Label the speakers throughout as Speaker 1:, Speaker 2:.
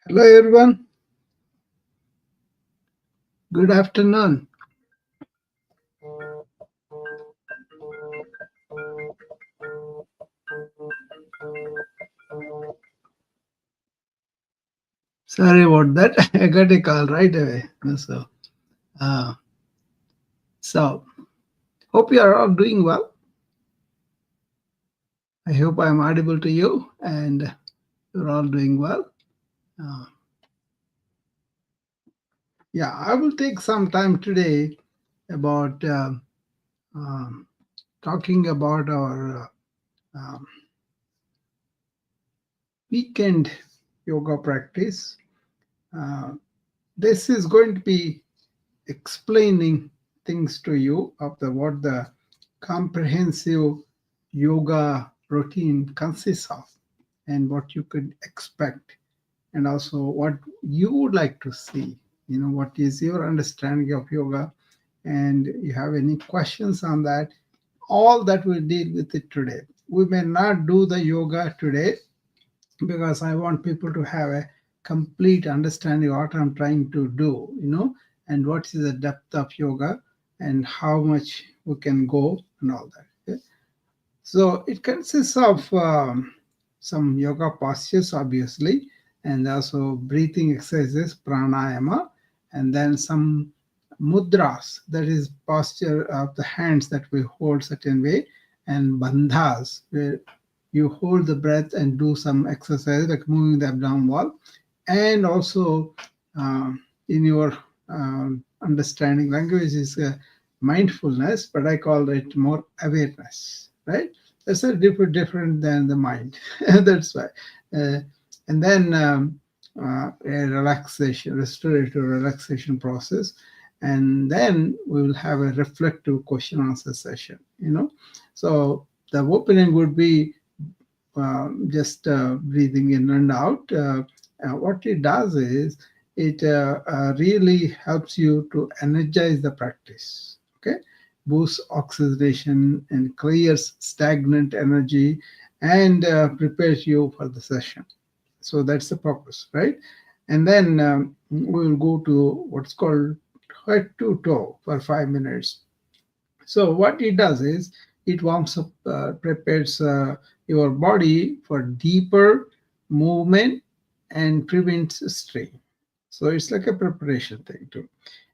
Speaker 1: Hello, everyone. Good afternoon. Sorry about that. I got a call right away. Uh, so hope you are all doing well. I hope I am audible to you and you're all doing well. Uh, yeah, I will take some time today about um, talking about our um, weekend yoga practice. Uh, this is going to be explaining things to you of the what the comprehensive yoga routine consists of and what you could expect and also what you would like to see, what is your understanding of yoga, and you have any questions on that. All that we'll deal with it today. We may not do the yoga today because I want people to have a complete understanding of what I'm trying to do, and what is the depth of yoga and how much we can go and all that. Okay? So it consists of some yoga postures, obviously, and also breathing exercises, pranayama, and then some mudras, that is posture of the hands that we hold certain way, and bandhas, where you hold the breath and do some exercise like moving the abdominal wall, and also in your understanding language is mindfulness, but I call it more awareness, right? That's a different than the mind. That's why. Uh, and then a relaxation, restorative relaxation process. And then we will have a reflective question answer session, So the opening would be just breathing in and out. What it does is it really helps you to energize the practice. Okay, boosts oxidation and clears stagnant energy and prepares you for the session. So that's the purpose, right? And then we will go to what's called head to toe for 5 minutes. So what it does is it warms up, prepares your body for deeper movement and prevents strain. So it's like a preparation thing too.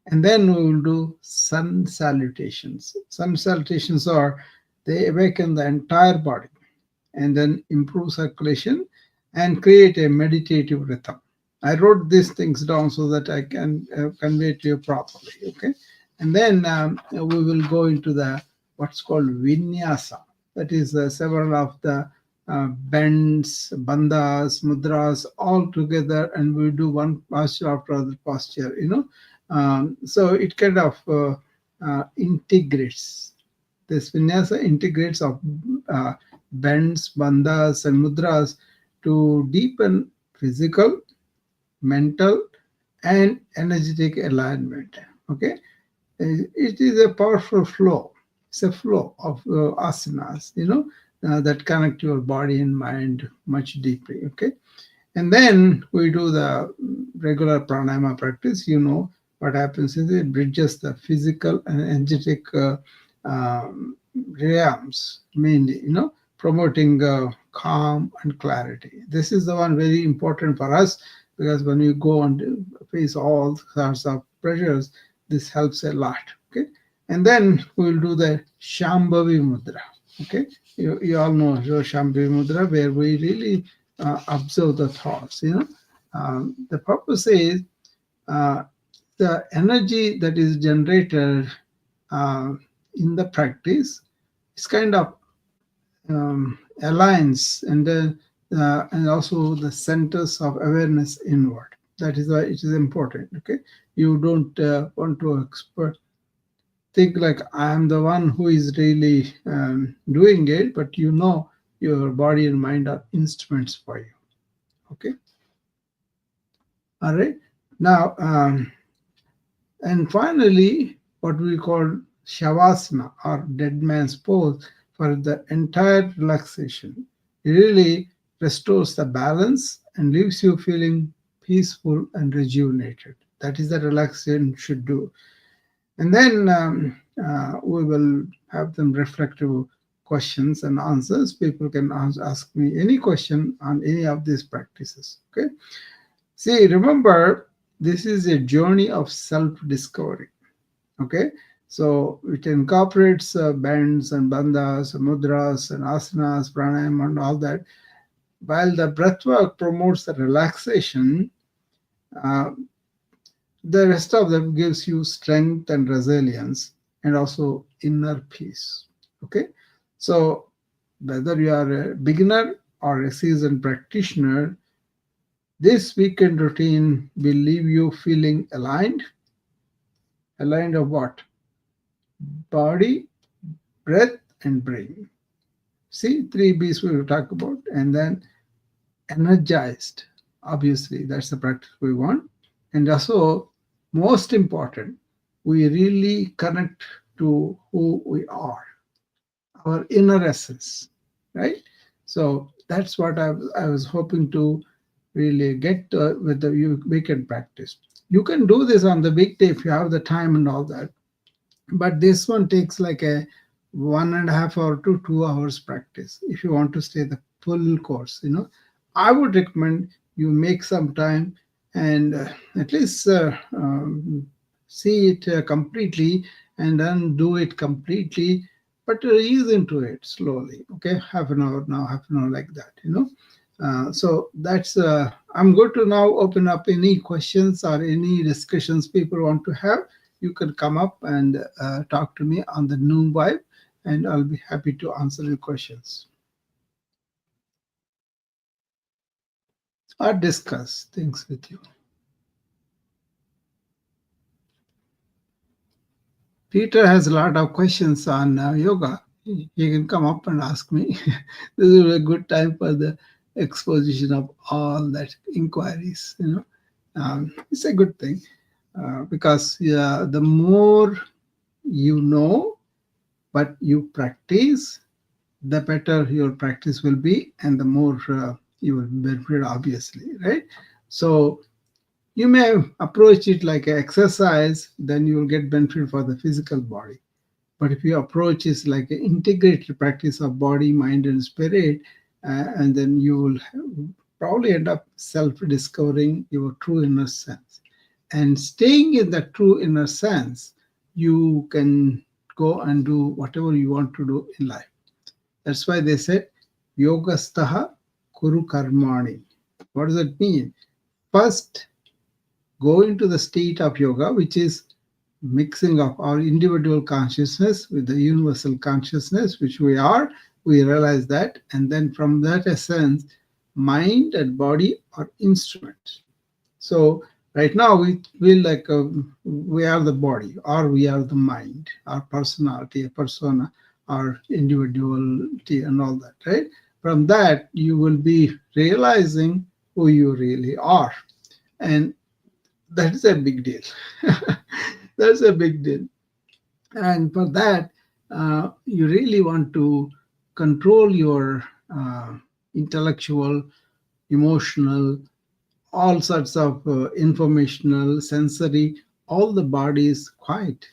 Speaker 1: And then we will do sun salutations. Sun salutations are they awaken the entire body and then improve circulation and create a meditative rhythm. I wrote these things down so that I can convey to you properly. Okay, and then we will go into the what's called vinyasa. That is several of the bends, bandhas, mudras all together, and we do one posture after other posture. So it kind of integrates. This vinyasa integrates of uh, bends, bandhas, and mudras to deepen physical, mental, and energetic alignment. Okay, it is a powerful flow. It's a flow of asanas, that connect your body and mind much deeply. Okay, and then we do the regular pranayama practice. What happens is it bridges the physical and energetic realms, mainly, promoting calm and clarity. This is the one very important for us because when you go and face all sorts of pressures, this helps a lot. Okay, and then we'll do the Shambhavi Mudra. Okay, you all know the Shambhavi Mudra where we really observe the thoughts. The purpose is uh, the energy that is generated uh, in the practice is kind of aligns and also the centers of awareness inward. That is why it is important. Okay, you don't want to think like I am the one who is really doing it, but your body and mind are instruments for you. Okay, all right. Now, and finally, what we call shavasana or dead man's pose for the entire relaxation. It really restores the balance and leaves you feeling peaceful and rejuvenated. That is the relaxation should do. And then we will have them reflective questions and answers. People can ask me any question on any of these practices. Okay. See, remember, this is a journey of self-discovery. Okay. So it incorporates bends and bandhas, mudras, and asanas, pranayama, and all that. While the breath work promotes the relaxation, uh, the rest of them gives you strength and resilience and also inner peace. Okay. So whether you are a beginner or a seasoned practitioner, this weekend routine will leave you feeling aligned. Aligned of what? Body, breath, and brain. See, three B's we will talk about. And then energized. Obviously, that's the practice we want. And also, most important, we really connect to who we are, our inner essence, right? So that's what I was hoping to really get with the weekend practice. You can do this on the weekday if you have the time and all that, but this one takes like a 1.5 hour to 2 hours practice if you want to stay the full course. I would recommend you make some time and at least see it completely and then do it completely, but ease into it slowly. Okay, half an hour now, half an hour, like that. So that's I'm going to now open up any questions or any discussions people want to have. You can come up and talk to me on the Noon Vibe, and I'll be happy to answer your questions or discuss things with you. Peter has a lot of questions on yoga. He can come up and ask me. This is a good time for the exposition of all that inquiries. It's a good thing because the more you know, but you practice, the better your practice will be, and the more you will benefit, obviously, right? So you may approach it like an exercise, then you will get benefit for the physical body. But if you approach it like an integrated practice of body, mind, and spirit, and then you will probably end up self-discovering your true inner sense. And staying in that true inner sense, you can go and do whatever you want to do in life. That's why they said, Yogastaha Kuru Karmani. What does it mean? First, go into the state of yoga, which is mixing of our individual consciousness with the universal consciousness, which we are. We realize that. And then from that essence, mind and body are instruments. So right now we feel like we are the body, or we are the mind, our personality, a persona, our individuality, and all that, right? From that, you will be realizing who you really are. And that is a big deal. That's a big deal. And for that, you really want to control your intellectual, emotional, all sorts of informational, sensory, all the body is quiet.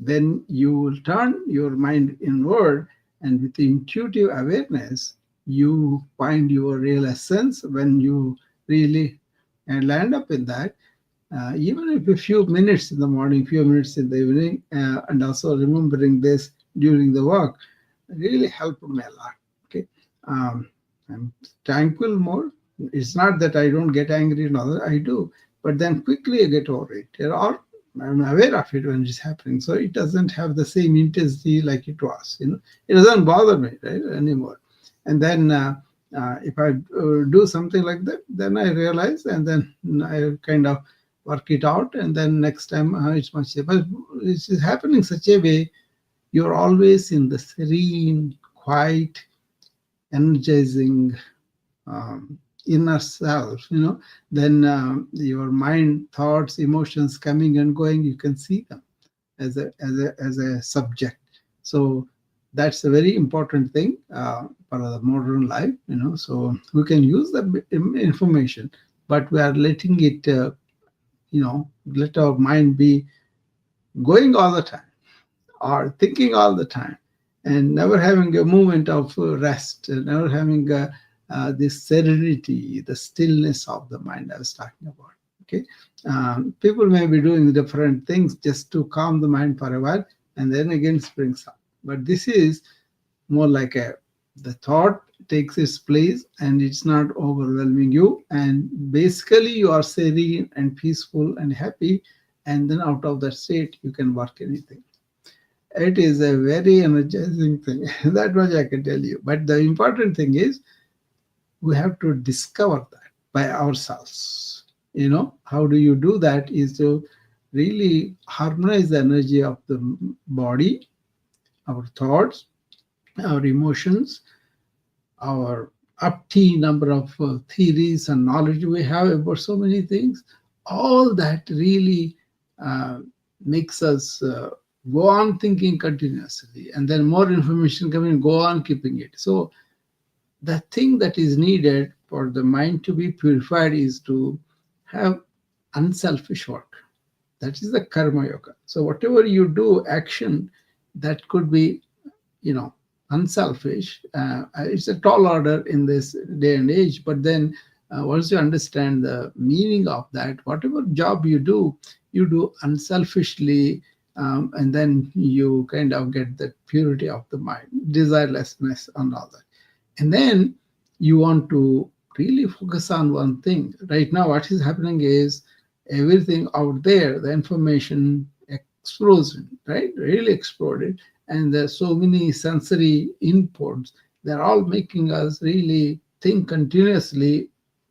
Speaker 1: Then you will turn your mind inward, and with intuitive awareness, you find your real essence. When you really land up in that, even if a few minutes in the morning, few minutes in the evening, and also remembering this during the work, really helped me a lot. Okay, I'm tranquil more. It's not that I don't get angry and all that, I do, but then quickly I get over it. Or I'm aware of it when it's happening, so it doesn't have the same intensity like it was. It doesn't bother me right anymore. And then if I do something like that, then I realize, and then I kind of work it out, and then next time it's much safer. But it's happening such a way you're always in the serene, quiet, energizing inner self. Then your mind, thoughts, emotions coming and going, you can see them as a subject. So that's a very important thing for the modern life. So we can use the information, but we are letting it, let our mind be going all the time or thinking all the time and never having a moment of rest, never having this serenity, the stillness of the mind I was talking about. Okay, people may be doing different things just to calm the mind for a while, and then again springs up. But this is more like the thought takes its place and it's not overwhelming you, and basically you are serene and peaceful and happy, and then out of that state you can work anything. It is a very energizing thing. That much I can tell you. But the important thing is we have to discover that by ourselves. How do you do that is to really harmonize the energy of the body, our thoughts, our emotions, our up to number of theories and knowledge we have about so many things. All that really makes us go on thinking continuously, and then more information coming, go on keeping it. So the thing that is needed for the mind to be purified is to have unselfish work. That is the karma yoga. So whatever you do, action that could be, unselfish. It's a tall order in this day and age, but then once you understand the meaning of that, whatever job you do unselfishly, and then you kind of get the purity of the mind, desirelessness and all that. And then you want to really focus on one thing. Right now, what is happening is everything out there, the information explosion, right? Really exploded. And there's so many sensory inputs. They're all making us really think continuously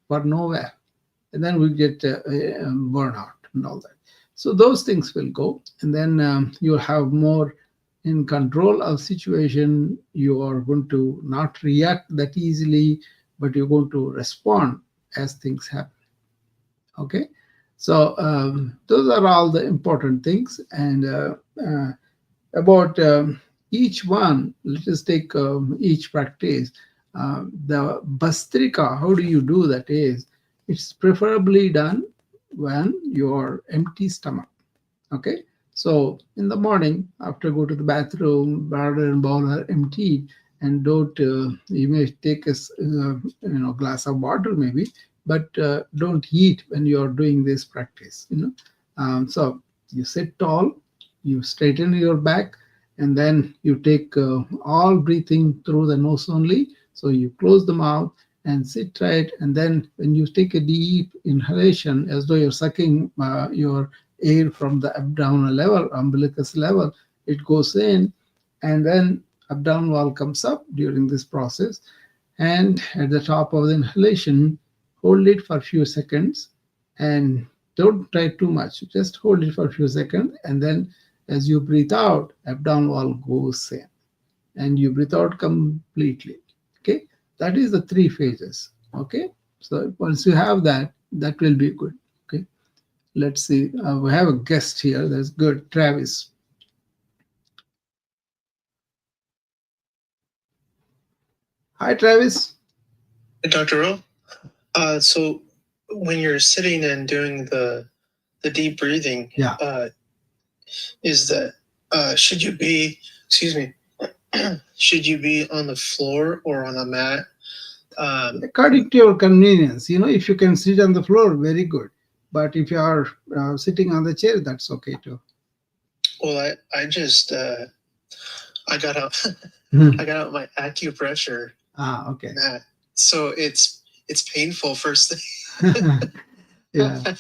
Speaker 1: for nowhere. And then we get burnout and all that. So those things will go. And then you'll have more in control of situation. You are going to not react that easily, but you're going to respond as things happen. Okay, so those are all the important things. And about each one, let us take each practice. The Bastrika, how do you do that is, it's preferably done when you're empty stomach. Okay, so in the morning, after go to the bathroom, bladder and bowel are empty, and don't you may take a glass of water maybe, but don't eat when you are doing this practice. So you sit tall, you straighten your back, and then you take all breathing through the nose only. So you close the mouth and sit right, and then when you take a deep inhalation, as though you're sucking your air from the abdominal level, umbilicus level, it goes in, and then abdominal wall comes up during this process. And at the top of the inhalation, hold it for a few seconds, and don't try too much. Just hold it for a few seconds, and then as you breathe out, abdominal wall goes in, and you breathe out completely. Okay, that is the 3 phases. Okay, so once you have that, that will be good. Okay, let's see. We have a guest here. That's good, Travis. Hi, Travis.
Speaker 2: Hey, Dr. Ro. So when you're sitting and doing the deep breathing,
Speaker 1: Yeah.
Speaker 2: Is that should you be, excuse me, should you be on the floor or on a mat?
Speaker 1: According to your convenience, if you can sit on the floor, very good. But if you are sitting on the chair, that's okay too.
Speaker 2: Well, I just I got out I got out my acupressure.
Speaker 1: Okay.
Speaker 2: Mat. So it's painful first thing.
Speaker 1: Yeah.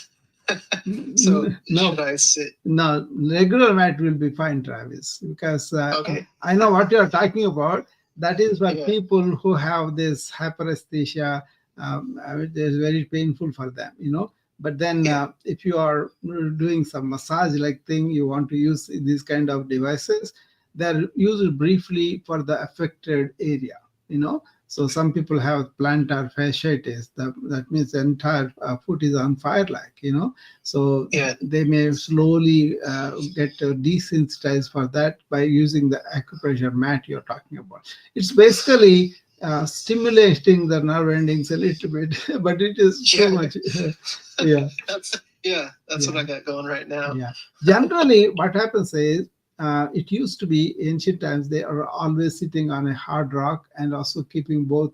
Speaker 2: So
Speaker 1: No,
Speaker 2: should I sit?
Speaker 1: no, regular mat will be fine, Travis, because
Speaker 2: Okay.
Speaker 1: I know what you're talking about. That is for
Speaker 2: Yeah.
Speaker 1: people who have this hyperesthesia. It is very painful for them, But then
Speaker 2: Yeah.
Speaker 1: if you are doing some massage-like thing, you want to use these kind of devices, they're used briefly for the affected area. So some people have plantar fasciitis. That means the entire foot is on fire, So
Speaker 2: Yeah.
Speaker 1: they may slowly get desensitized for that by using the acupressure mat you're talking about. It's basically stimulating the nerve endings a little bit, but it is too
Speaker 2: Yeah.
Speaker 1: much. Yeah,
Speaker 2: That's what
Speaker 1: yeah,
Speaker 2: I got going right now.
Speaker 1: yeah. Generally, what happens is it used to be ancient times they are always sitting on a hard rock and also keeping both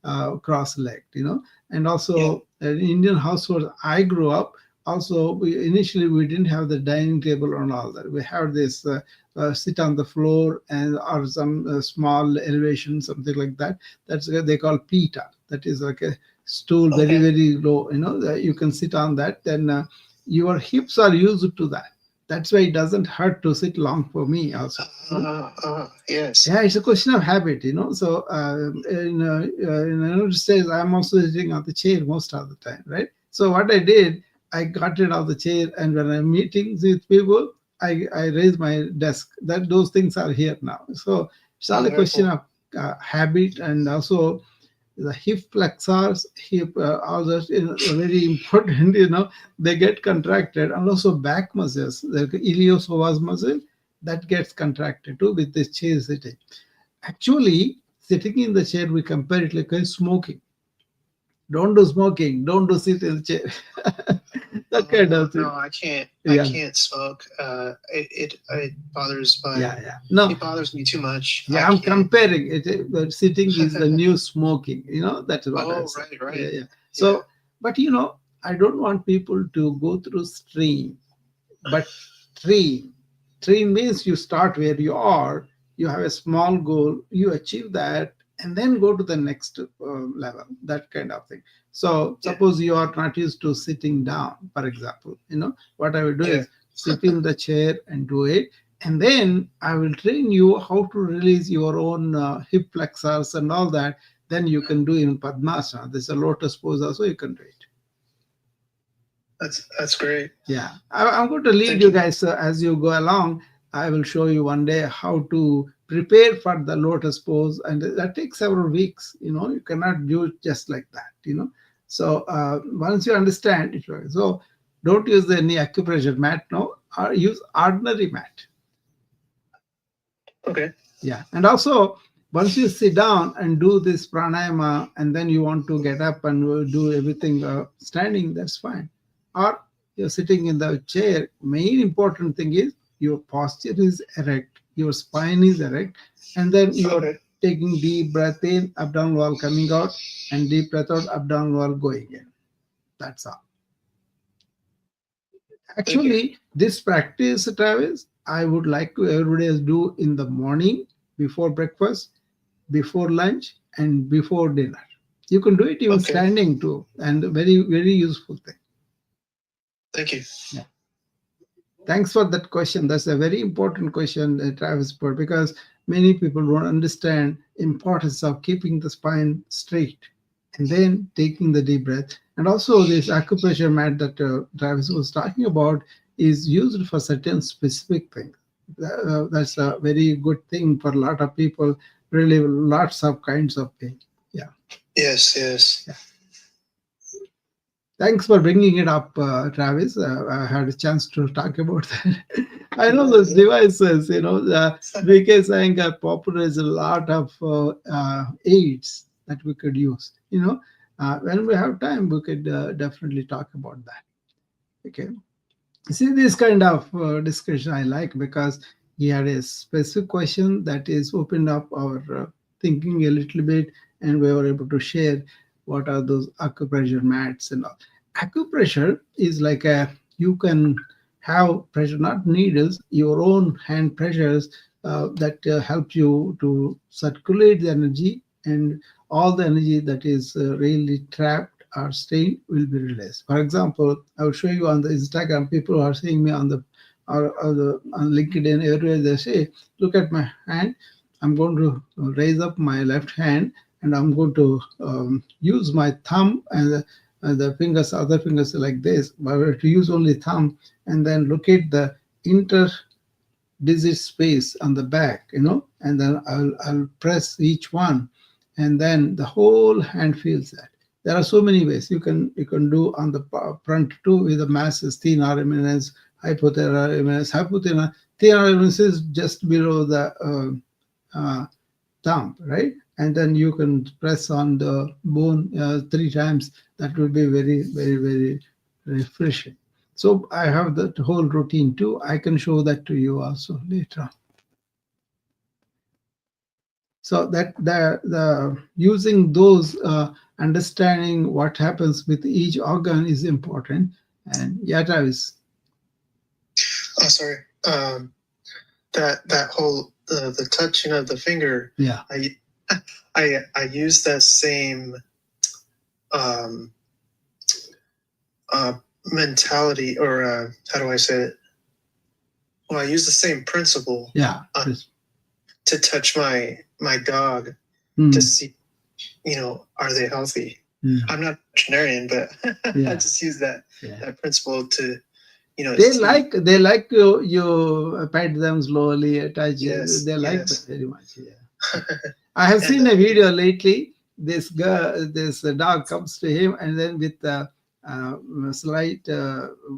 Speaker 2: Oh,
Speaker 1: cross-legged, and
Speaker 2: yeah.
Speaker 1: also in Indian households I grew up. Also, initially we didn't have the dining table and all that. We have this sit on the floor and or some small elevation, something like that. That's what they call pita. That is like a stool, very
Speaker 2: Okay.
Speaker 1: very low. That you can sit on that. Then your hips are used to that. That's why it doesn't hurt to sit long for me also.
Speaker 2: Yes.
Speaker 1: Yeah, it's a question of habit. So in the United States, I'm also sitting on the chair most of the time, right? So what I did, I got rid of the chair, and when I'm meeting with people, I raise my desk. That those things are here now. So it's all
Speaker 2: Oh,
Speaker 1: a
Speaker 2: very
Speaker 1: question
Speaker 2: cool.
Speaker 1: of habit, and also the hip flexors, hip, all that is very important. They get contracted, and also back muscles, the iliopsoas muscle, that gets contracted too with this chair sitting. Actually, sitting in the chair, we compare it like a smoking. Don't do smoking. Don't do sit in the chair. That
Speaker 2: Oh
Speaker 1: kind
Speaker 2: no,
Speaker 1: of
Speaker 2: no,
Speaker 1: thing.
Speaker 2: I can't. I
Speaker 1: Yeah,
Speaker 2: can't smoke. It bothers
Speaker 1: yeah, yeah. No,
Speaker 2: it bothers me too much. I
Speaker 1: yeah, I'm
Speaker 2: can't.
Speaker 1: comparing it. Sitting is the new smoking. That's what I
Speaker 2: Oh,
Speaker 1: said.
Speaker 2: right,
Speaker 1: Yeah,
Speaker 2: right.
Speaker 1: yeah.
Speaker 2: Yeah.
Speaker 1: So, but I don't want people to go through stream, but train. Train means you start where you are, you have a small goal, you achieve that, and then go to the next level, that kind of thing. So,
Speaker 2: Yeah.
Speaker 1: suppose you are not used to sitting down, for example, what I will do
Speaker 2: Yeah.
Speaker 1: is sit in the chair and do it. And then I will train you how to release your own hip flexors and all that. Then you can do in Padmasana. There's a lotus pose also, you can do it.
Speaker 2: That's great.
Speaker 1: Yeah, I'm going to lead
Speaker 2: Thank
Speaker 1: you
Speaker 2: you.
Speaker 1: guys as you go along. I will show you one day how to prepare for the lotus pose, and that takes several weeks. You cannot do it just like that. So once you understand it, so don't use any acupressure mat now, or use ordinary mat.
Speaker 2: Okay.
Speaker 1: Yeah, and also once you sit down and do this pranayama, and then you want to get up and do everything standing, that's fine. Or you're sitting in the chair. Main important thing is your posture is erect, your spine is erect, and then you're
Speaker 2: Okay.
Speaker 1: taking deep breath in, abdominal wall coming out, and deep breath out, abdominal wall going in. That's all.
Speaker 2: Thank you.
Speaker 1: Actually, this practice, Travis, I would like to everybody do in the morning before breakfast, before lunch, and before dinner. You can do it even
Speaker 2: Okay.
Speaker 1: standing too, and very, very useful thing.
Speaker 2: Thank you.
Speaker 1: Yeah. Thanks for that question. That's a very important question, Travis, because many people don't understand importance of keeping the spine straight and then taking the deep breath. And also, this acupressure mat that Travis was talking about is used for certain specific things. That's a very good thing for a lot of people. Really, lots of kinds of pain. Yeah.
Speaker 2: Yes. Yes.
Speaker 1: Yeah. Thanks for bringing it up, Travis. I had a chance to talk about that. I know those devices, BK saying popularized a lot of aids that we could use. When we have time, we could definitely talk about that. Okay. See, this kind of discussion I like because he had a specific question that is opened up our thinking a little bit, and we were able to share what are those acupressure mats and all. Acupressure is like you can have pressure, not needles, your own hand pressures that help you to circulate the energy, and all the energy that is really trapped or strained will be released. For example, I will show you on the Instagram. People are seeing me on the on LinkedIn everywhere. They say, "Look at my hand. I'm going to raise up my left hand, and I'm going to use my thumb and the fingers, other fingers like this. But to use only thumb, and then look at the inter digit space on the back, and then I'll press each one, and then the whole hand feels that. There are so many ways you can do on the front too, with the masses, thin eminence, hypothenar eminence. Thin eminence is just below the thumb, right? and then you can press on the bone 3 times. That will be very, very, very refreshing. So I have that whole routine too. I can show that to you also later on. So that the using those understanding what happens with each organ is important. And yet I was
Speaker 2: Oh, sorry. That whole the touching of the finger.
Speaker 1: yeah
Speaker 2: I use that same um, mentality, or how do I say it? Well, I use the same principle
Speaker 1: yeah
Speaker 2: to touch my dog
Speaker 1: Mm,
Speaker 2: to see, are they healthy?
Speaker 1: mm,
Speaker 2: I'm not a veterinarian, but
Speaker 1: Yeah.
Speaker 2: I just use that
Speaker 1: yeah.
Speaker 2: principle to,
Speaker 1: They
Speaker 2: see.
Speaker 1: like you pet them slowly, touch.
Speaker 2: Yes,
Speaker 1: They like
Speaker 2: yes.
Speaker 1: that very much. Yeah. I have
Speaker 2: And,
Speaker 1: seen a video lately. This dog comes to him, and then with a slight,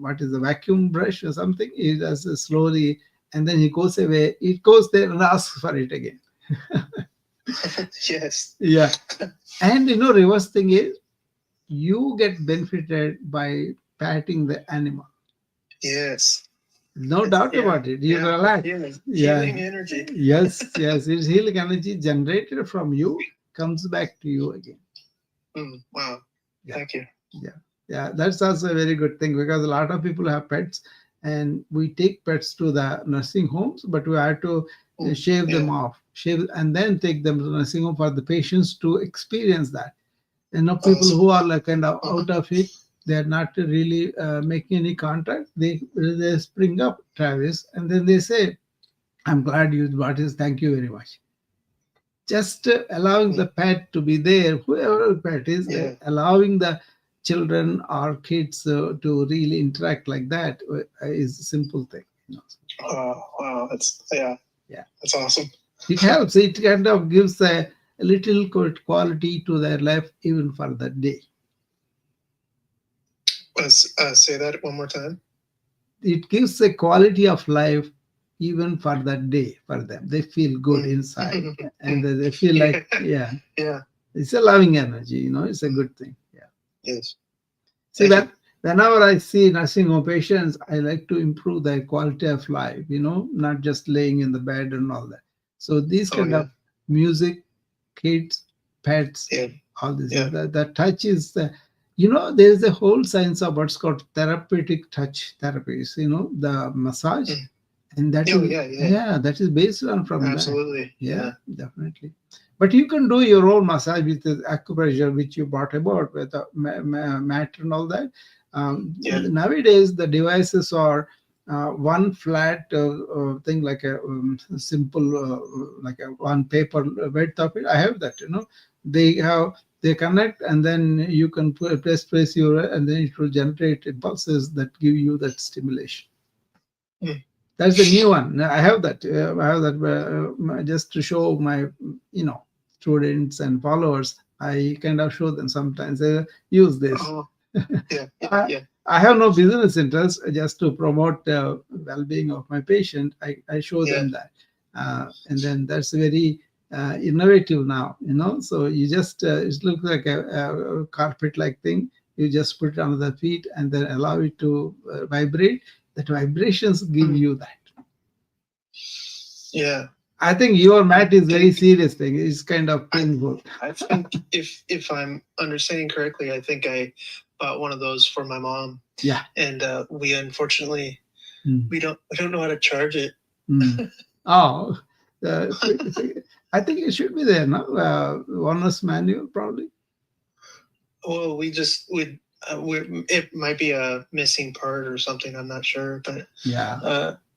Speaker 1: what is a vacuum brush or something, he does it slowly, and then he goes away. It goes there and asks for it again.
Speaker 2: yes.
Speaker 1: Yeah, and reverse thing is you get benefited by patting the animal.
Speaker 2: Yes.
Speaker 1: No doubt about it. You relax.
Speaker 2: Healing,
Speaker 1: Yeah.
Speaker 2: healing energy.
Speaker 1: Yes, yes. It's healing energy generated from you comes back to you again.
Speaker 2: Wow.
Speaker 1: Yeah.
Speaker 2: Thank you.
Speaker 1: Yeah, that's also a very good thing because a lot of people have pets and we take pets to the nursing homes, but we have to shave them off, and then take them to the nursing home for the patients to experience that. People who are like kind of out of it, they're not really making any contact. They spring up, Travis, and then they say, "I'm glad you brought this. Thank you very much." Just allowing the pet to be there, whoever the pet is, allowing the children or kids to really interact like that is a simple thing.
Speaker 2: Wow, that's that's awesome.
Speaker 1: It helps. It kind of gives a little quality to their life even for that day.
Speaker 2: Say that one more time.
Speaker 1: It gives a quality of life even for that day for them. They feel good inside and they feel like, yeah. It's a loving energy, it's a good thing. Yeah.
Speaker 2: Yes.
Speaker 1: See, whenever I see nursing home patients, I like to improve their quality of life, not just laying in the bed and all that. So these kind of music, kids, pets, all this, that touch is there's a whole science of what's called therapeutic touch therapies, the massage. And that that is based on from
Speaker 2: absolutely
Speaker 1: that. Yeah, definitely. But you can do your own massage with the acupressure, which you brought about with the mat and all that. Nowadays, the devices are one flat thing like a simple, like a one paper width of it. I have that, they connect and then you can press your, and then it will generate impulses that give you that stimulation. That's the new one. I have that. Just to show my, students and followers. I kind of show them sometimes. Use this. I have no business interest. Just to promote well-being of my patient, I show them that, and then that's very innovative now. So you just it looks like a carpet-like thing. You just put it on the feet and then allow it to vibrate. That vibrations give you that.
Speaker 2: Yeah.
Speaker 1: I think your mat is very serious thing. It's kind of painful.
Speaker 2: I think if I'm understanding correctly, I think I bought one of those for my mom.
Speaker 1: Yeah.
Speaker 2: And we unfortunately we don't know how to charge it.
Speaker 1: Oh, I think it should be there, no? Owner's manual probably.
Speaker 2: Well, it might be a missing part or something. I'm not sure, but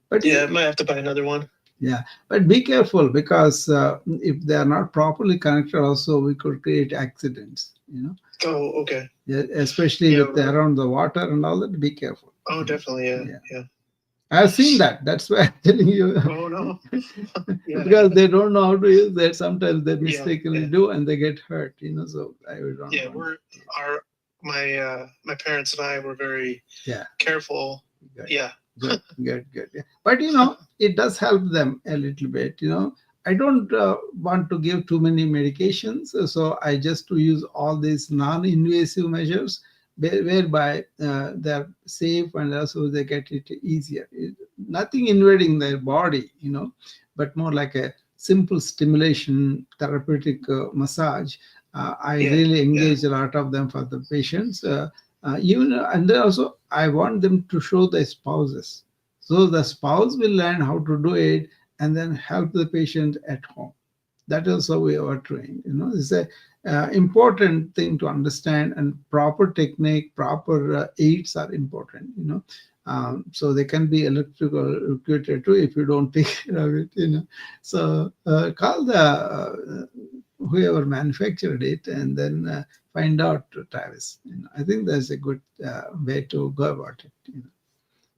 Speaker 2: but I might have to buy another one.
Speaker 1: Yeah, but be careful because if they are not properly connected, also we could create accidents.
Speaker 2: Oh, okay.
Speaker 1: Yeah, especially with around the water and all that. Be careful.
Speaker 2: Oh, definitely. Yeah.
Speaker 1: I've seen that. That's why I'm telling you.
Speaker 2: Oh no.
Speaker 1: Because they don't know how to use that. Sometimes they mistakenly do, and they get hurt. So I don't.
Speaker 2: Yeah, my parents and I were very careful. Good. Yeah.
Speaker 1: Good. But it does help them a little bit. I don't want to give too many medications, so I just to use all these non-invasive measures whereby they're safe and also they get it easier. Nothing invading their body, but more like a simple stimulation, therapeutic massage. I really engage a lot of them for the patients. Even and then also I want them to show their spouses, so the spouse will learn how to do it and then help the patient at home. That is how we are trained. It's a important thing to understand, and proper technique, proper aids are important. So they can be electrical actuated too if you don't take care of it. So call the whoever manufactured it and then find out, Travis. I think that's a good way to go about it.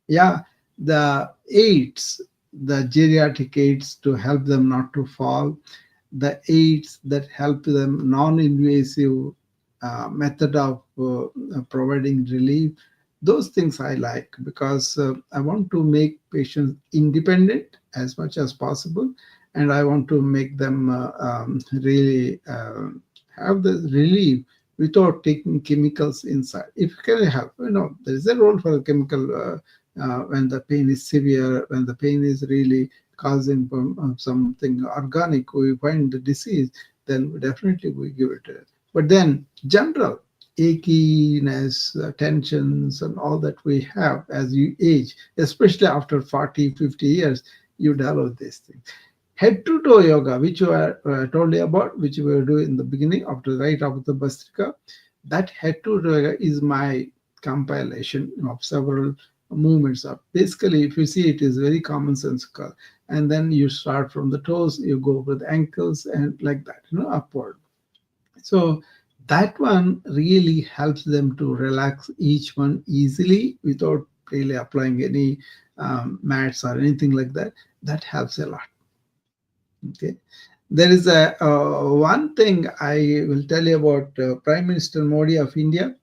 Speaker 1: Yeah, the aids, the geriatric aids to help them not to fall, the aids that help them, non-invasive method of providing relief. Those things I like because I want to make patients independent as much as possible, and I want to make them really have the relief without taking chemicals inside. If you can help, there is a role for a chemical when the pain is severe, when the pain is really causing something organic, we find the disease, then definitely we give it. But then general achiness, tensions, and all that we have as you age, especially after 40, 50 years, you develop these things. Head to toe yoga, which I told you about, which we were doing in the beginning, right after the Bhastrika, that head to toe yoga is my compilation of several movements of. Basically, if you see, it is very commonsensical. And then you start from the toes, you go with ankles and like that, upward. So that one really helps them to relax each one easily without really applying any mats or anything like that. That helps a lot. Okay. There is a one thing I will tell you about Prime Minister Modi of India,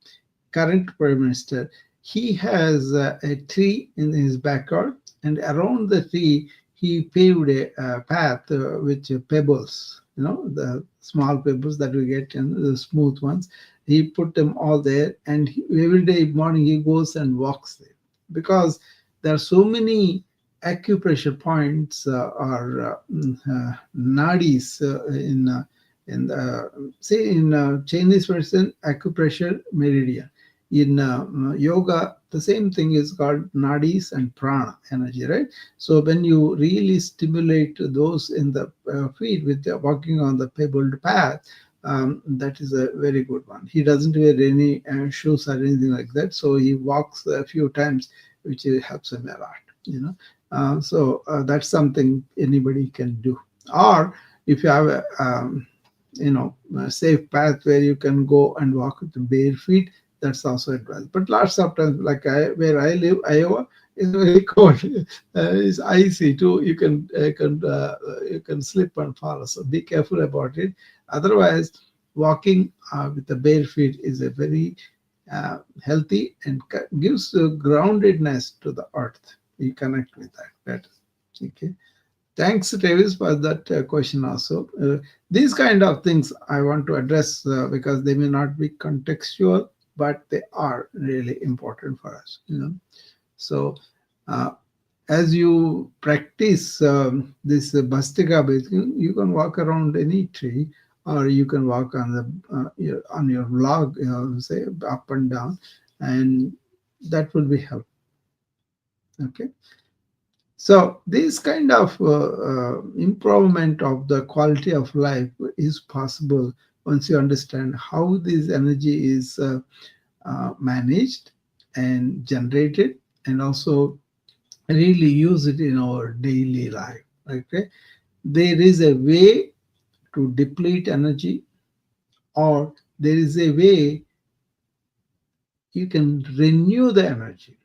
Speaker 1: current Prime Minister. He has a tree in his backyard, and around the tree he paved a path with pebbles, the small pebbles that we get and the smooth ones. He put them all there, and every day morning he goes and walks there, because there are so many acupressure points or nadis in the, say in Chinese version, acupressure meridian. In yoga, the same thing is called nadis and prana energy, right? So when you really stimulate those in the feet with walking on the pebbled path, that is a very good one. He doesn't wear any shoes or anything like that, so he walks a few times, which helps him a lot. So that's something anybody can do. Or if you have a safe path where you can go and walk with the bare feet, that's also advised. But lots of times, like where I live, Iowa, is very cold. It's icy too. You can slip and fall. So be careful about it. Otherwise, walking with the bare feet is a very healthy and gives groundedness to the earth. You connect with that better. Okay. Thanks, Travis, for that question also. These kind of things I want to address because they may not be contextual, but they are really important for us. So as you practice this Bhastrika breathing, you can walk around any tree, or you can walk on your log, say up and down, and that will be helpful. Okay. So this kind of improvement of the quality of life is possible once you understand how this energy is managed and generated, and also really use it in our daily life. Okay, there is a way to deplete energy, or there is a way you can renew the energy.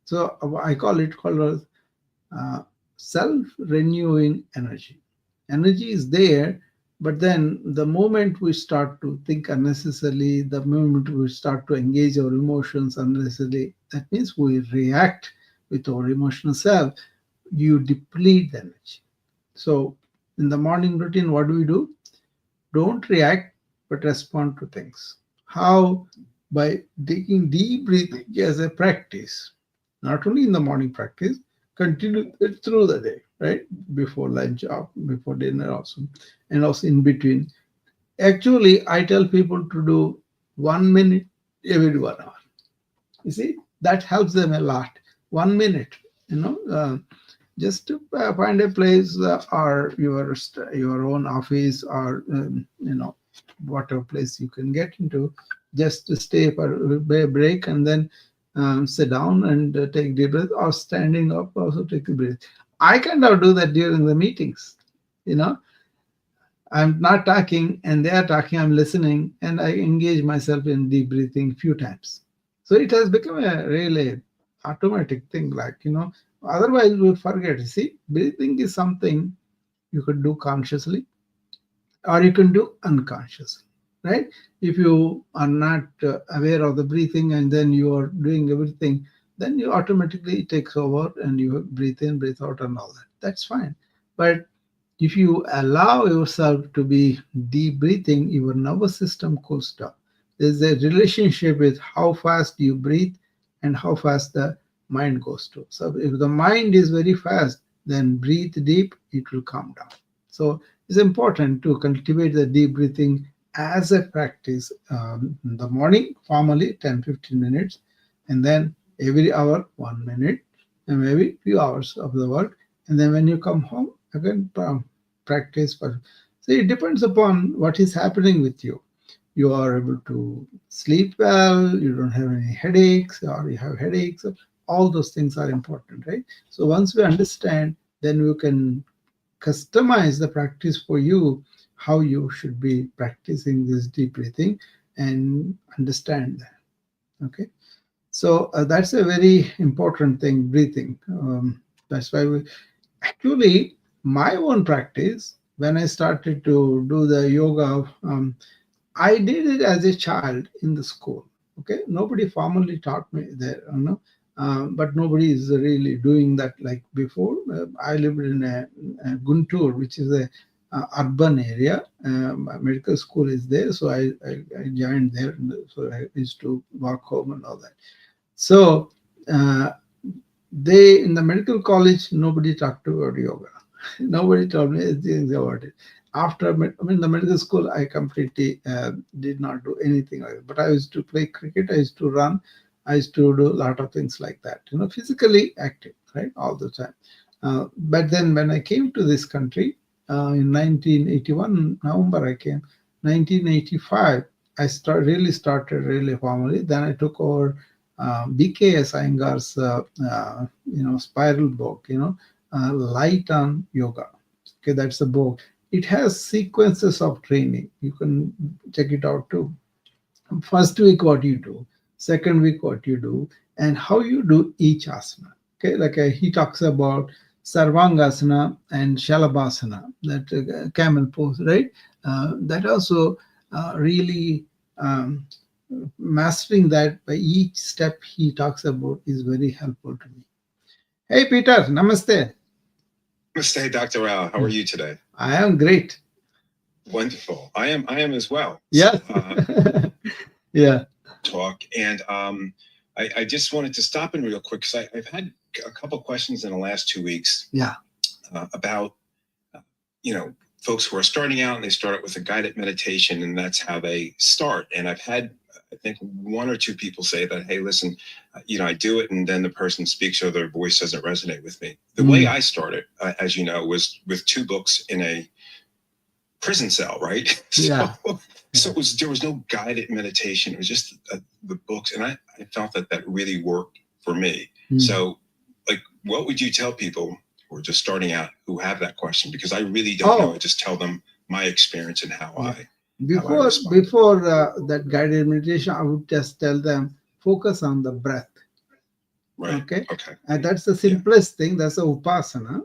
Speaker 1: So I call it called self-renewing energy. Energy is there, but then the moment we start to think unnecessarily, the moment we start to engage our emotions unnecessarily, that means we react with our emotional self, you deplete the energy. So in the morning routine, what do? Don't react, but respond to things. How? By taking deep breathing as a practice, not only in the morning practice, continue it through the day, right? Before lunch, or before dinner also, and also in between. Actually, I tell people to do 1 minute every 1 hour. You see, that helps them a lot. 1 minute, just to find a place or your own office or whatever place you can get into, just to stay for a break and then sit down and take deep breath, or standing up also take a breath. I kind of do that during the meetings. I'm not talking and they are talking, I'm listening, and I engage myself in deep breathing few times. So it has become a really automatic thing, otherwise we forget. See, breathing is something you could do consciously or you can do unconsciously, right? If you are not aware of the breathing and then you are doing everything, then you automatically it takes over and you breathe in, breathe out and all that. That's fine. But if you allow yourself to be deep breathing, your nervous system cools down. There's a relationship with how fast you breathe and how fast the mind goes to. So if the mind is very fast, then breathe deep, it will calm down. So it's important to cultivate the deep breathing as a practice in the morning, formally 10-15 minutes, and then every hour 1 minute, and maybe few hours of the work. And then when you come home, again practice. So it depends upon what is happening with you. You are able to sleep well, you don't have any headaches, or you have headaches. All those things are important, right? So once we understand, then we can customize the practice for you, how you should be practicing this deep breathing, and understand that. Okay, so that's a very important thing, breathing. That's why actually my own practice, when I started to do the yoga, I did it as a child in the school. Okay, nobody formally taught me there, but nobody is really doing that like before. I lived in a Guntur, which is a urban area. Medical school is there, so I joined there. So I used to walk home and all that. So in the medical college, nobody talked about yoga. Nobody told me anything about it. After the medical school, I completely did not do anything like that. But I used to play cricket, I used to run, I used to do a lot of things like that, physically active, right, all the time. But then when I came to this country in 1981, November I came, 1985, I really started really formally. Then I took over BKS Iyengar's, spiral book, Light on Yoga. Okay, that's the book. It has sequences of training. You can check it out too. First week, what you do, second week, what you do, and how you do each asana. Okay, like he talks about Sarvangasana and Shalabhasana, that camel pose, right? That also really mastering that by each step he talks about is very helpful to me. Hey, Peter, namaste.
Speaker 3: Namaste, Dr. Rao. How are you today?
Speaker 1: I am great.
Speaker 3: Wonderful. I am as well.
Speaker 1: Yeah.
Speaker 3: So,
Speaker 1: yeah.
Speaker 3: Talk. And I just wanted to stop in real quick because I've had a couple questions in the last 2 weeks.
Speaker 1: Yeah.
Speaker 3: About, folks who are starting out and they start with a guided meditation and that's how they start. And I've had, I think, 1 or 2 people say that, hey, listen, I do it and then the person speaks or their voice doesn't resonate with me. The way I started, as you know, was with 2 books in a prison cell, right?
Speaker 1: Yeah.
Speaker 3: So there was no guided meditation. It was just the books. And I felt that really worked for me. So what would you tell people who are just starting out who have that question? Because I really don't know. I just tell them my experience and how
Speaker 1: Before that guided meditation, I would just tell them, focus on the breath.
Speaker 3: Right.
Speaker 1: Okay.
Speaker 3: Okay.
Speaker 1: And that's the simplest thing. That's a upasana,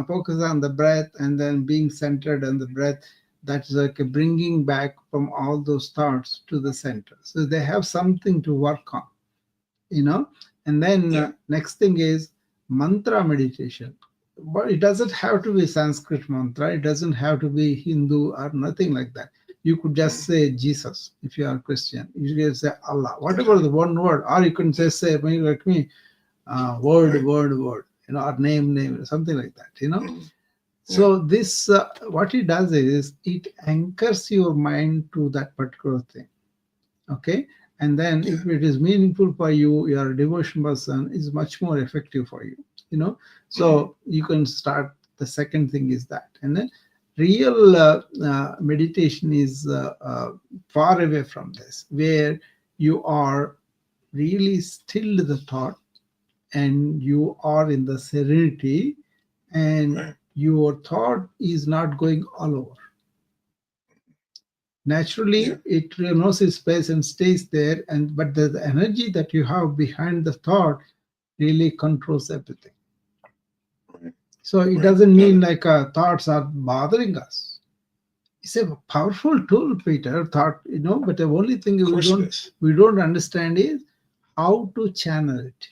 Speaker 1: focus on the breath and then being centered on the breath. That's like bringing back from all those thoughts to the center. So they have something to work on, and then next thing is mantra meditation. but it doesn't have to be Sanskrit mantra. It doesn't have to be Hindu or nothing like that. You could just say Jesus if you are Christian. You can say Allah, whatever the one word, or you can just say, maybe like me, word, word, or name, something like that, So this, what it does is it anchors your mind to that particular thing. Okay. And then if it is meaningful for you, your devotion person is much more effective for you, So you can start. The second thing is that. And then real meditation is far away from this, where you are really still the thought and you are in the serenity and your thought is not going all over. Naturally, it knows its place and stays there, but the energy that you have behind the thought really controls everything. So it doesn't mean like thoughts are bothering us. It's a powerful tool, Peter, thought, but the only thing we don't understand is how to channel it.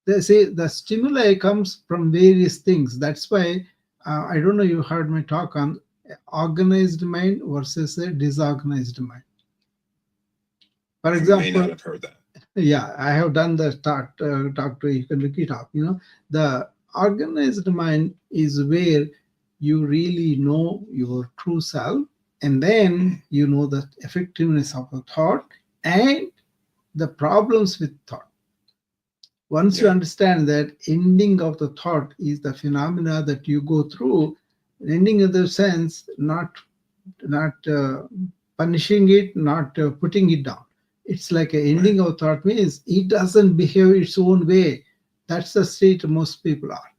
Speaker 1: They say the stimuli comes from various things. That's why I don't know, you heard me talk on organized mind versus a disorganized mind. For example,
Speaker 3: you may not have heard that.
Speaker 1: Yeah, I have done the talk to you can look it up. The organized mind is where you really know your true self, and then you know the effectiveness of the thought and the problems with thought. Once you understand that ending of the thought is the phenomena that you go through, ending in the sense, not punishing it, not putting it down. It's like an ending of thought means it doesn't behave its own way. That's the state most people are.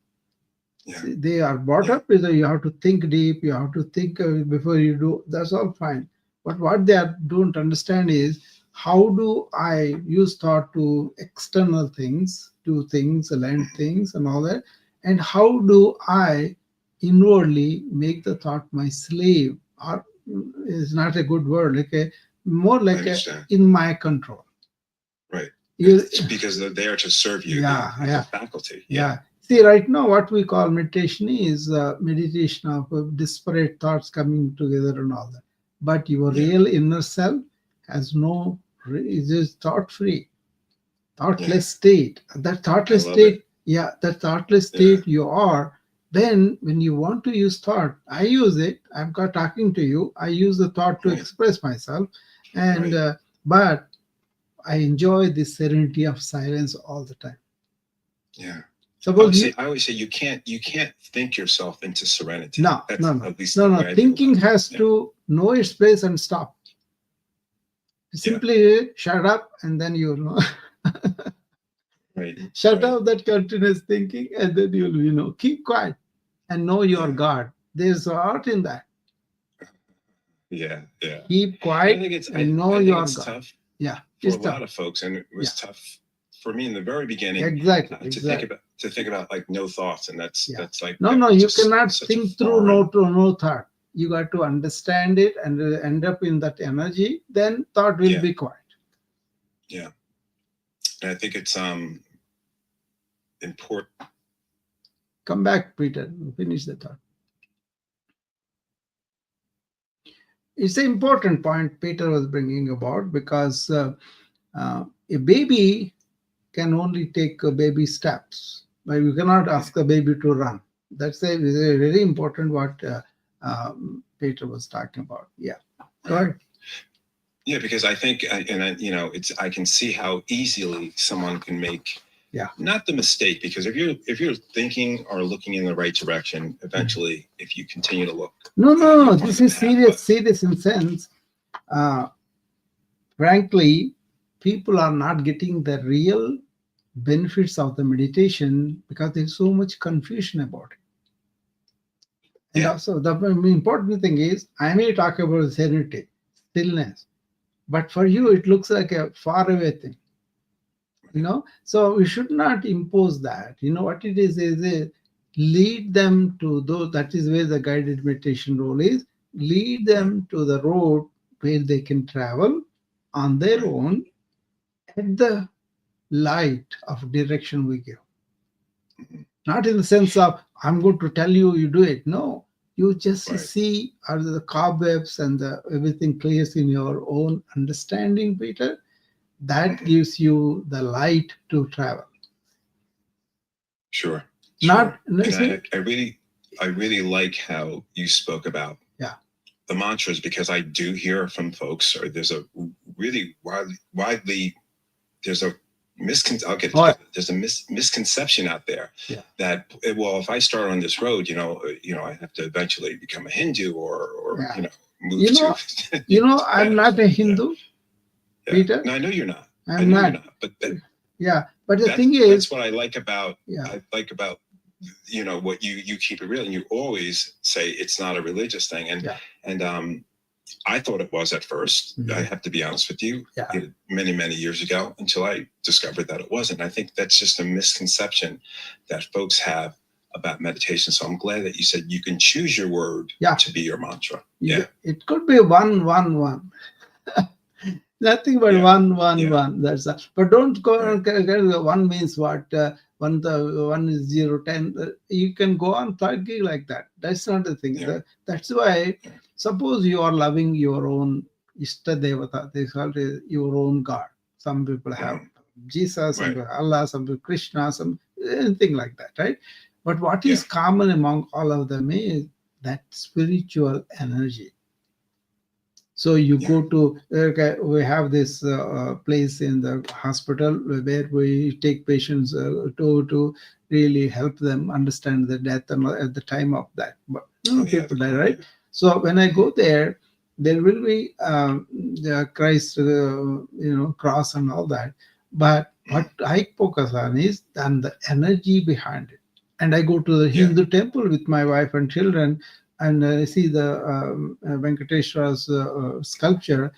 Speaker 1: See, they are brought up with you have to think deep, you have to think before you do. That's all fine. But what they don't understand is, how do I use thought to external things, do things, learn things and all that? And how do I inwardly make the thought my slave? Or is not a good word, more like in my control.
Speaker 3: Right. It's because they're there to serve you. The faculty.
Speaker 1: Yeah. See, right now what we call meditation is meditation of disparate thoughts coming together and all that. But your real inner self has no, it is thought-free, thoughtless state. That thoughtless state, that thoughtless state you are. Then when you want to use thought, I use it. I'm talking to you. I use the thought to express myself. And but I enjoy the serenity of silence all the time.
Speaker 3: Yeah. I always say you can't think yourself into serenity.
Speaker 1: No. Thinking has to know its place and stop. Simply shut up and then you'll know. Shut up that continuous thinking and then you'll keep quiet and know your God. There's art in that.
Speaker 3: Yeah.
Speaker 1: Keep quiet and know your God.
Speaker 3: Tough.
Speaker 1: Yeah.
Speaker 3: For a lot of folks, and it was tough for me in the very beginning.
Speaker 1: Exactly.
Speaker 3: To think about like no thoughts, and that's like
Speaker 1: no. You cannot think through no thought. You got to understand it and end up in that energy. Then thought will be quiet.
Speaker 3: Yeah, and I think it's important.
Speaker 1: Come back, Peter. Finish the thought. It's an important point Peter was bringing about, because a baby can only take baby steps, but you cannot ask a baby to run. That's a very important what Peter was talking about. Yeah, go ahead.
Speaker 3: Yeah, because I think, I can see how easily someone can make not the mistake, because if you're thinking or looking in the right direction, eventually, if you continue to look.
Speaker 1: No, this is serious in sense. Frankly, people are not getting the real benefits of the meditation because there's so much confusion about it. And also the important thing is, I may talk about serenity, stillness, but for you it looks like a faraway thing. So we should not impose that. What it is lead them to those. That is where the guided meditation role is. Lead them to the road where they can travel on their own at the light of direction we give. Not in the sense of, I'm going to tell you, you do it. No, you just
Speaker 3: Right.
Speaker 1: see are the cobwebs and everything clears in your own understanding, Peter. That gives you the light to travel.
Speaker 3: Sure.
Speaker 1: Not,
Speaker 3: And I really like how you spoke about the mantras, because I do hear from folks, or there's a really widely there's a misconception out there that, well, if I start on this road, I have to eventually become a Hindu or move to.
Speaker 1: I'm not a Hindu, Peter.
Speaker 3: No, I know you're not.
Speaker 1: I'm not.
Speaker 3: You're not. But
Speaker 1: but the thing is,
Speaker 3: that's what I like about what you keep it real, and you always say it's not a religious thing, and I thought it was at first. I have to be honest with you. Many years ago, until I discovered that it wasn't. I think that's just a misconception that folks have about meditation. So I'm glad that you said you can choose your word to be your mantra.
Speaker 1: It could be 111. Nothing but 111. That's that. But don't go on. One means what? One is 0, 10. You can go on plugging like that. That's not the thing. That's why. Suppose you are loving your own Ishta Devata, they call it your own God. Some people have Jesus, some people Allah, some people Krishna, some anything like that, right? But what is common among all of them is that spiritual energy. So you go to, we have this place in the hospital where we take patients to really help them understand the death and at the time of that. But people die, right? So when I go there, there will be the Christ, cross and all that. But what I focus on is the energy behind it. And I go to the Hindu temple with my wife and children, and I see the Venkateshwara's sculpture.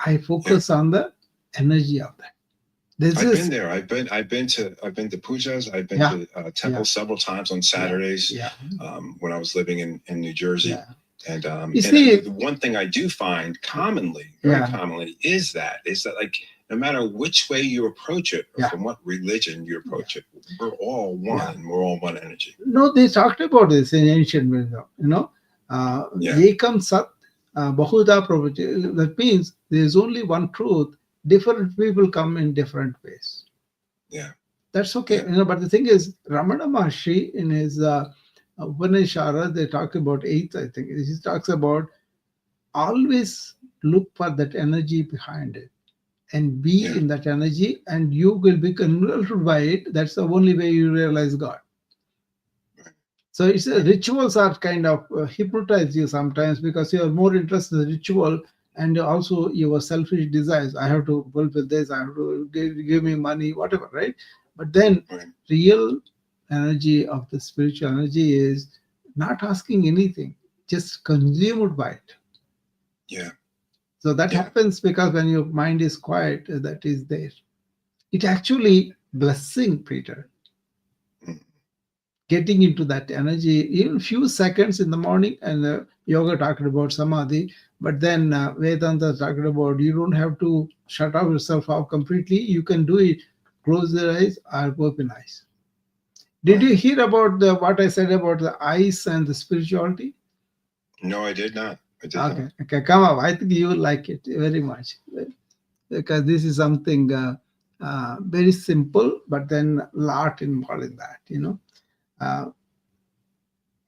Speaker 1: I focus on the energy of that.
Speaker 3: Been there. I've been to pujas. I've been to temples several times on Saturdays. When I was living in New Jersey. And the one thing I do find very commonly is that like, no matter which way you approach it, or from what religion you approach it, we're all one. We're all one energy.
Speaker 1: No, they talked about this in ancient wisdom. Ekam Sat Bahuda Prabhuji. That means there is only one truth. Different people come in different ways. That's okay. But the thing is, Ramana Maharshi in his Upanishara, they talk about 8th, I think. He talks about always look for that energy behind it and be in that energy, and you will be controlled by it. That's the only way you realize God. So it's rituals are kind of hypnotize you sometimes, because you are more interested in the ritual and also your selfish desires. I have to fulfill this, I have to give me money, whatever, right? But then real energy of the spiritual energy is not asking anything, just consumed by it. So that happens because when your mind is quiet, that is there. It actually blessing, Peter. Getting into that energy, even few seconds in the morning, and yoga talked about samadhi, but then Vedanta talked about you don't have to shut off yourself off completely. You can do it, close your eyes or open eyes. Did you hear about what I said about the eyes and the spirituality?
Speaker 3: No, I did not.
Speaker 1: Okay, come up. I think you will like it very much, because this is something very simple, but then a lot involved in that.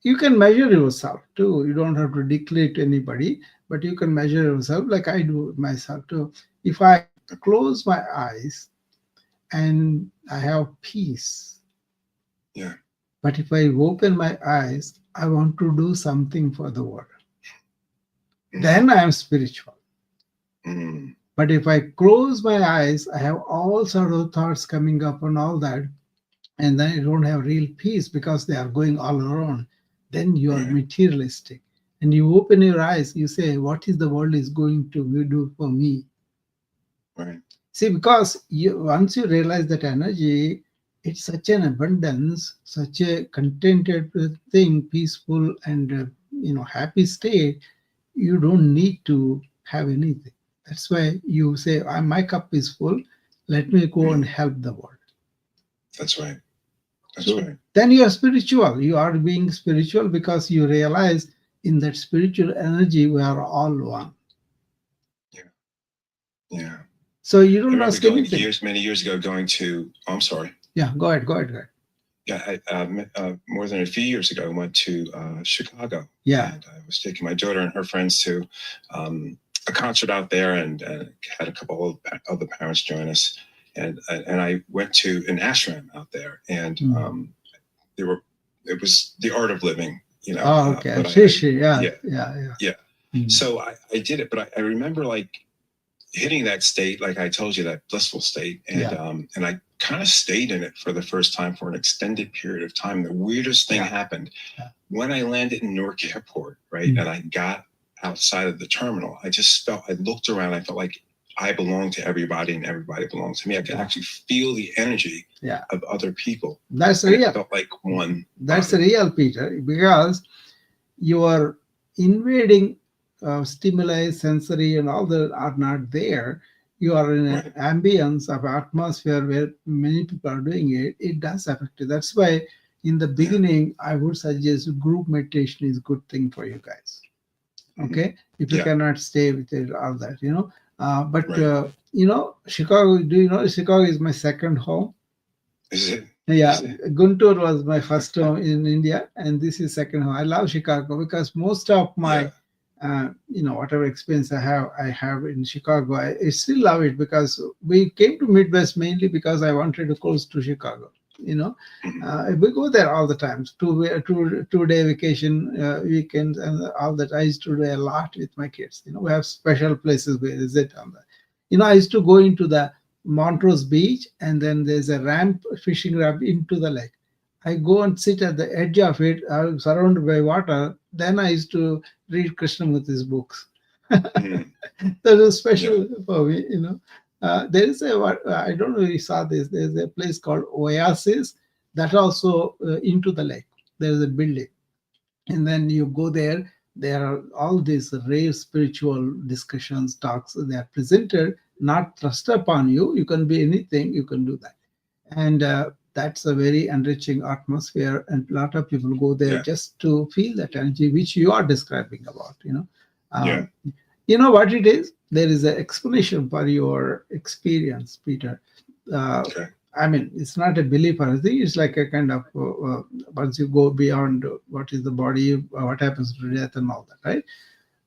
Speaker 1: You can measure yourself too. You don't have to declare to anybody, but you can measure yourself like I do myself too. If I close my eyes and I have peace. But if I open my eyes, I want to do something for the world. Then I am spiritual. But if I close my eyes, I have all sorts of thoughts coming up and all that, and then I don't have real peace because they are going all around. Then you are materialistic. And you open your eyes, you say, what is the world is going to do for me? See, because once you realize that energy, it's such an abundance, such a contented thing, peaceful and happy state. You don't need to have anything. That's why you say, my cup is full. Let me go and help the world.
Speaker 3: That's right. That's
Speaker 1: So
Speaker 3: right.
Speaker 1: then you are spiritual. You are being spiritual because you realize in that spiritual energy we are all one.
Speaker 3: Yeah.
Speaker 1: So you
Speaker 3: I
Speaker 1: don't
Speaker 3: remember
Speaker 1: ask
Speaker 3: going
Speaker 1: anything.
Speaker 3: many years ago, going to. Oh, I'm sorry.
Speaker 1: Yeah, go ahead.
Speaker 3: Yeah, more than a few years ago, I went to Chicago.
Speaker 1: Yeah.
Speaker 3: And I was taking my daughter and her friends to a concert out there, and had a couple of other parents join us. And I went to an ashram out there, and it was the art of living, you know.
Speaker 1: Oh, okay. Yeah.
Speaker 3: So I did it, but I remember like hitting that state, like I told you, that blissful state, and I kind of stayed in it for the first time for an extended period of time. The weirdest thing happened when I landed in Newark Airport, right? And I got outside of the terminal. I looked around, I felt like I belonged to everybody and everybody belonged to me. I could actually feel the energy of other people.
Speaker 1: That's
Speaker 3: and
Speaker 1: real.
Speaker 3: It felt like one.
Speaker 1: That's real, Peter, because you are invading stimuli, sensory, and all that are not there. You are in an ambience of atmosphere where many people are doing it. It does affect you. That's why in the beginning, I would suggest group meditation is a good thing for you guys. Okay, if you cannot stay with it, all that, you know. You know, Chicago. Do you know Chicago is my second home?
Speaker 3: Is it?
Speaker 1: Yeah, Guntur was my first home in India, and this is second home. I love Chicago because most of my, you know, whatever experience I have in Chicago. I still love it because we came to Midwest mainly because I wanted to close to Chicago. You know, we go there all the time. Two-day vacation, weekends, and all that. I used to do a lot with my kids. You know, we have special places we visit on that. You know, I used to go into the Montrose Beach, and then there's a ramp, fishing ramp into the lake. I go and sit at the edge of it, surrounded by water. Then I used to read Krishnamurti's books. That was special for me, you know. There is I don't know if you saw this. There's a place called Oasis that also into the lake. There's a building, and then you go there. There are all these rare spiritual discussions, talks. They are presented, not thrust upon you. You can be anything. You can do that, and that's a very enriching atmosphere. And a lot of people go there just to feel that energy, which you are describing about. You know, you know what it is. There is an explanation for your experience, Peter. I mean, it's not a belief or anything. It's like a kind of once you go beyond what is the body, what happens to death, and all that, right?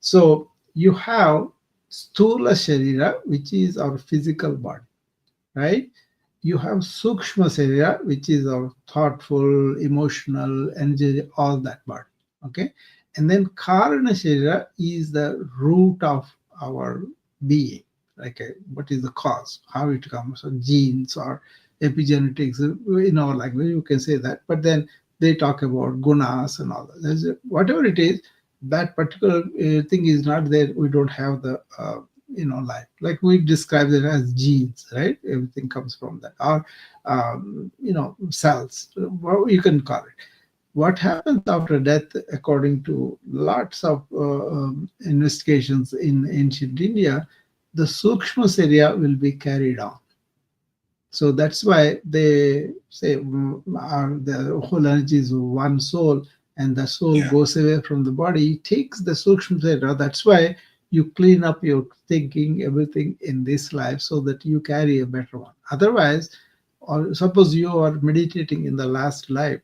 Speaker 1: So you have Sthula Sharira, which is our physical body, right? You have Sukshma Sharira, which is our thoughtful, emotional, energy, all that body, okay? And then Karana Sharira is the root of our being, like what is the cause, how it comes, or genes or epigenetics, in our language, you can say that. But then they talk about gunas and all that. Whatever it is, that particular thing is not there. We don't have the, you know, life. Like we describe it as genes, right? Everything comes from that. Or, you know, cells, you can call it. What happens after death, according to lots of investigations in ancient India, the Sukshma Sharira will be carried on. So that's why they say the whole energy is one soul, and the soul goes away from the body, it takes the Sukshma Sharira. That's why you clean up your thinking, everything in this life, so that you carry a better one. Otherwise, or suppose you are meditating in the last life,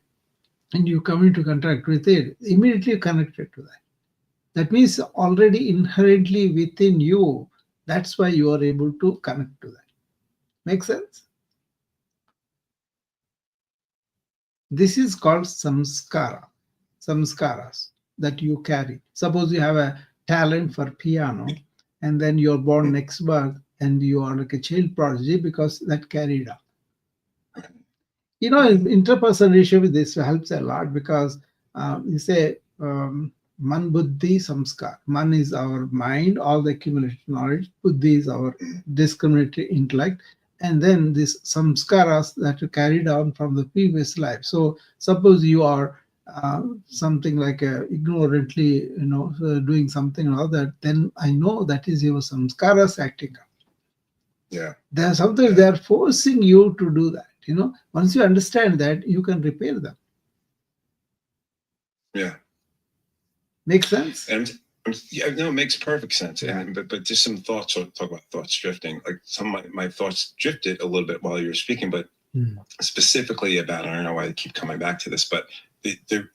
Speaker 1: and you come into contact with it, immediately connected to that. That means already inherently within you. That's why you are able to connect to that. Make sense? This is called samskara, samskaras that you carry. Suppose you have a talent for piano, and then you're born next birth, and you are like a child prodigy because that carried on. You know, in interpersonal relationship, this helps a lot because you say man buddhi samskar. Man is our mind, all the accumulated knowledge. Buddhi is our discriminatory intellect. And then these samskaras that are carried on from the previous life. So suppose you are something like ignorantly, you know, doing something or other, then I know that is your samskaras acting up.
Speaker 3: Yeah.
Speaker 1: There's something they are forcing you to do that. Once you understand that, you can repair them.
Speaker 3: Yeah.
Speaker 1: Makes sense?
Speaker 3: And yeah, no, it makes perfect sense.
Speaker 1: Yeah.
Speaker 3: And but just some thoughts. Talk about thoughts drifting. Like some of my thoughts drifted a little bit while you were speaking, but specifically about, I don't know why I keep coming back to this, but the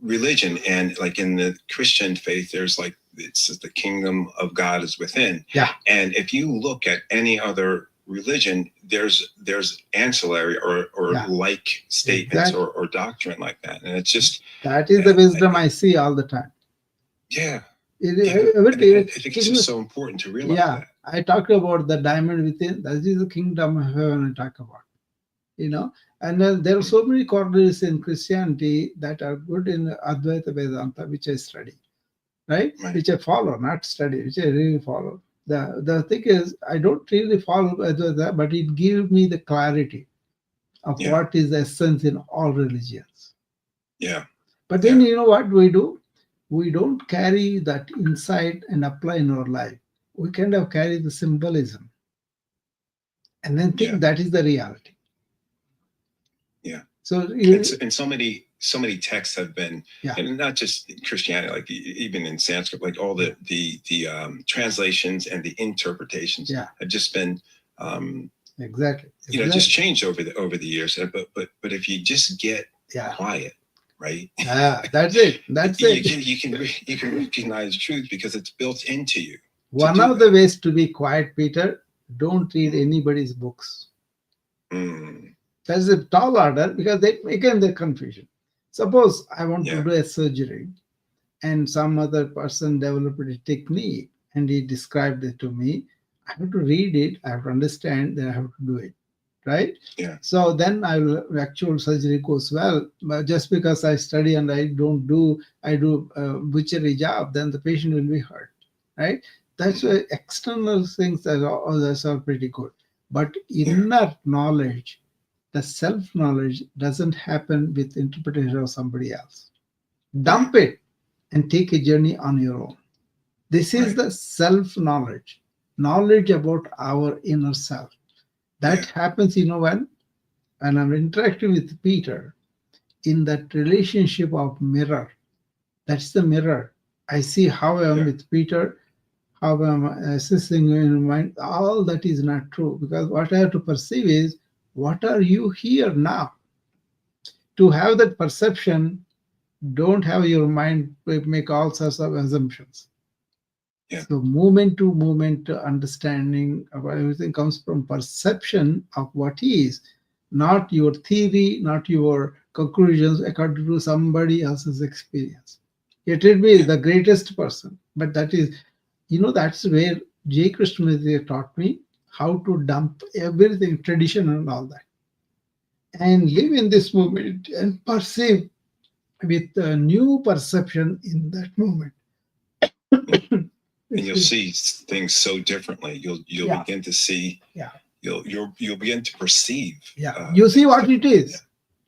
Speaker 3: religion, and like in the Christian faith, there's like, it's the kingdom of God is within.
Speaker 1: Yeah.
Speaker 3: And if you look at any other religion, there's ancillary or
Speaker 1: Yeah.
Speaker 3: like statements
Speaker 1: Exactly.
Speaker 3: or doctrine like that. And it's just,
Speaker 1: that is the wisdom I see all the time.
Speaker 3: yeah.
Speaker 1: I
Speaker 3: think it's just so important to realize that.
Speaker 1: I talked about the diamond within. That is the kingdom of heaven I talk about. And then there are so many corners in Christianity that are good in Advaita Vedanta, which I study, right? Which I follow, not study, which I really follow. The thing is, I don't really follow Advaita, but it gives me the clarity of what is the essence in all religions.
Speaker 3: Yeah.
Speaker 1: But then you know what we do? We don't carry that insight and apply in our life. We kind of carry the symbolism and then think that is the reality.
Speaker 3: Yeah.
Speaker 1: So
Speaker 3: and so many texts have been,
Speaker 1: yeah.
Speaker 3: and not just in Christianity, like even in Sanskrit, like all the translations and the interpretations have just been
Speaker 1: exactly.
Speaker 3: Just changed over the years. But if you just get quiet, right?
Speaker 1: That's it. That's it.
Speaker 3: You can recognize truth because it's built into you.
Speaker 1: One of the ways to be quiet, Peter, don't read anybody's books. That's a tall order, because they again the confusion. Suppose I want to do a surgery and some other person developed a technique and he described it to me. I have to read it, I have to understand, then I have to do it. Right?
Speaker 3: Yeah.
Speaker 1: So then actual surgery goes well. But just because I study and I do butchery job, then the patient will be hurt. Right? That's why external things that's all pretty good. But inner knowledge, the self-knowledge, doesn't happen with interpretation of somebody else. Dump it and take a journey on your own. This is the self-knowledge, knowledge about our inner self. That happens, when I'm interacting with Peter in that relationship of mirror. That's the mirror. I see how I am with Peter, how I'm assisting in mind. All that is not true, because what I have to perceive is, what are you here now? To have that perception, don't have your mind make all sorts of assumptions.
Speaker 3: Yeah.
Speaker 1: So moment to moment understanding of everything comes from perception of what is, not your theory, not your conclusions according to somebody else's experience. It will be the greatest person, but that is, that's where J. Krishnamurti taught me how to dump everything, tradition and all that, and live in this moment and perceive with a new perception in that moment.
Speaker 3: And you'll see things so differently. You'll begin to see. Yeah. You'll begin to perceive.
Speaker 1: Yeah. You see what it is. Yeah.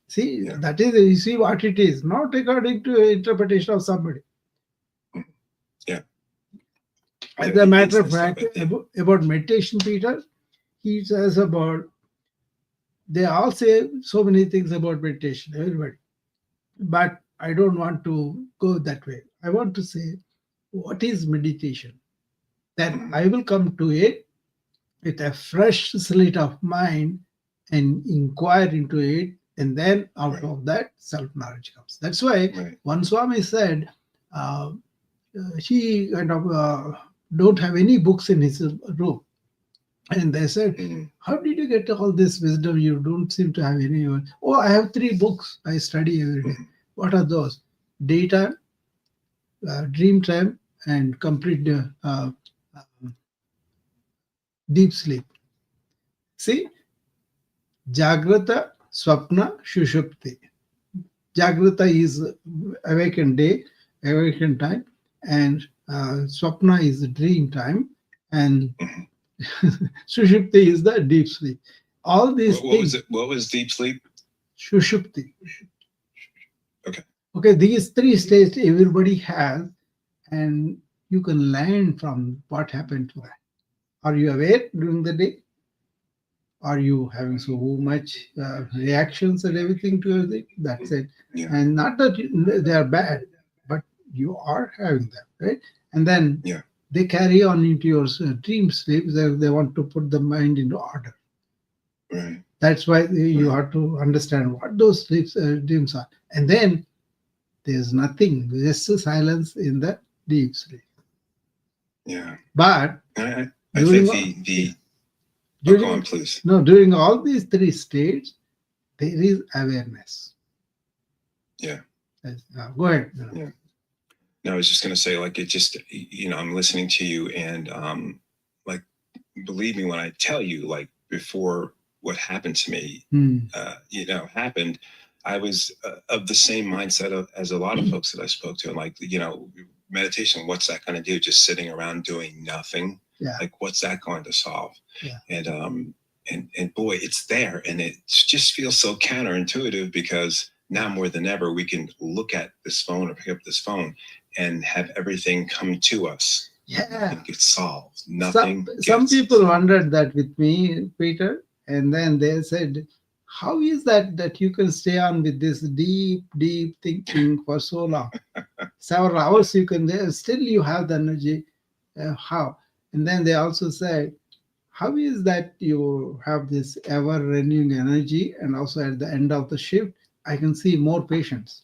Speaker 1: See, that is, you see what it is, not according to interpretation of somebody.
Speaker 3: Yeah.
Speaker 1: As a matter of fact, about meditation, Peter, he says they all say so many things about meditation, everybody. But I don't want to go that way. I want to say, what is meditation? Then I will come to it with a fresh slate of mind and inquire into it, and then out of that, self-knowledge comes. That's why one Swami said, he kind of don't have any books in his room. And they said, how did you get all this wisdom? You don't seem to have any. Oh, I have 3 books I study every day. What are those? Daytime, dream time, and complete deep sleep. See, Jagrata, Swapna, Shushupti. Jagrata is awakened day, awakened time, and Swapna is the dream time, and Shushupti is the deep sleep. All these things.
Speaker 3: What was deep sleep?
Speaker 1: Shushupti.
Speaker 3: Okay,
Speaker 1: these 3 states everybody has, and you can learn from what happened to that. Are you aware during the day? Are you having so much reactions and everything to everything? That's it.
Speaker 3: Yeah.
Speaker 1: And not that they are bad, but you are having them, right? And then
Speaker 3: Yeah.
Speaker 1: they carry on into your dream sleep. They want to put the mind into order.
Speaker 3: Right.
Speaker 1: That's why you have to understand what those dreams are. And then there's nothing, just silence in the deep sleep.
Speaker 3: Yeah.
Speaker 1: But
Speaker 3: I
Speaker 1: during
Speaker 3: think the
Speaker 1: during,
Speaker 3: go on, please.
Speaker 1: No, during all these three states, there is awareness.
Speaker 3: Yeah.
Speaker 1: Go ahead.
Speaker 3: Yeah. No, I was just going to say, like, it just, I'm listening to you, and like, believe me when I tell you, like, before what happened to me, happened, I was of the same mindset as a lot of folks that I spoke to. And like, meditation, what's that going to do? Just sitting around doing nothing.
Speaker 1: Yeah.
Speaker 3: Like, what's that going to solve?
Speaker 1: Yeah.
Speaker 3: And boy, it's there. And it just feels so counterintuitive, because now more than ever, we can look at this phone or pick up this phone and have everything come to us.
Speaker 1: Yeah.
Speaker 3: It gets solved. Nothing.
Speaker 1: Some people wondered that with me, Peter, and then they said, how is that you can stay on with this deep thinking for so long? Several hours you can, still you have the energy. How? And then they also said, how is that you have this ever renewing energy, and also at the end of the shift, I can see more patients.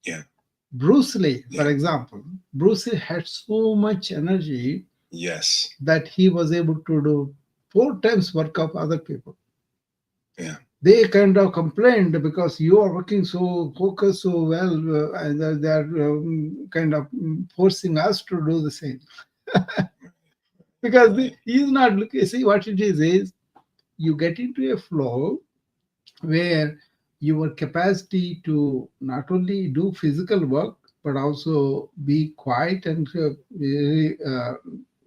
Speaker 3: Yeah.
Speaker 1: Bruce Lee, for example, Bruce Lee had so much energy.
Speaker 3: Yes.
Speaker 1: That he was able to do 4 times work of other people.
Speaker 3: Yeah.
Speaker 1: They kind of complained because you are working so focused so well, and they are kind of forcing us to do the same. Because he's not looking. See, what it is you get into a flow where your capacity to not only do physical work but also be quiet and very,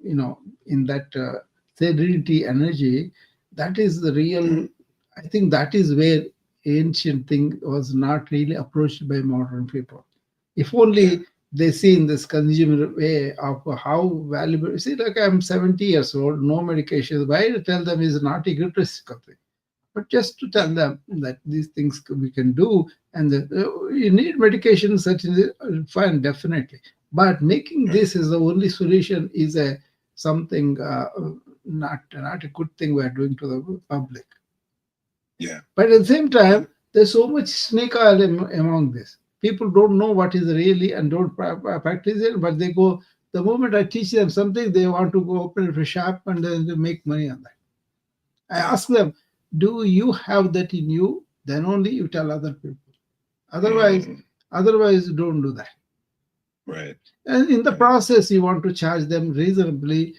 Speaker 1: in that serenity energy. That is the real. I think that is where ancient thing was not really approached by modern people. If only they see in this consumer way of how valuable. See, like I'm 70 years old, no medication. Why to tell them is not egotistical thing, but just to tell them that these things we can do, and you need medication, certainly fine, definitely. But making this is the only solution is something not a good thing we are doing to the public.
Speaker 3: Yeah.
Speaker 1: But at the same time, there's so much snake oil among this. People don't know what is really and don't practice it, but they go, the moment I teach them something, they want to go open a shop and then they make money on that. I ask them, do you have that in you? Then only you tell other people. Otherwise, don't do that.
Speaker 3: Right.
Speaker 1: And in the process, you want to charge them reasonably,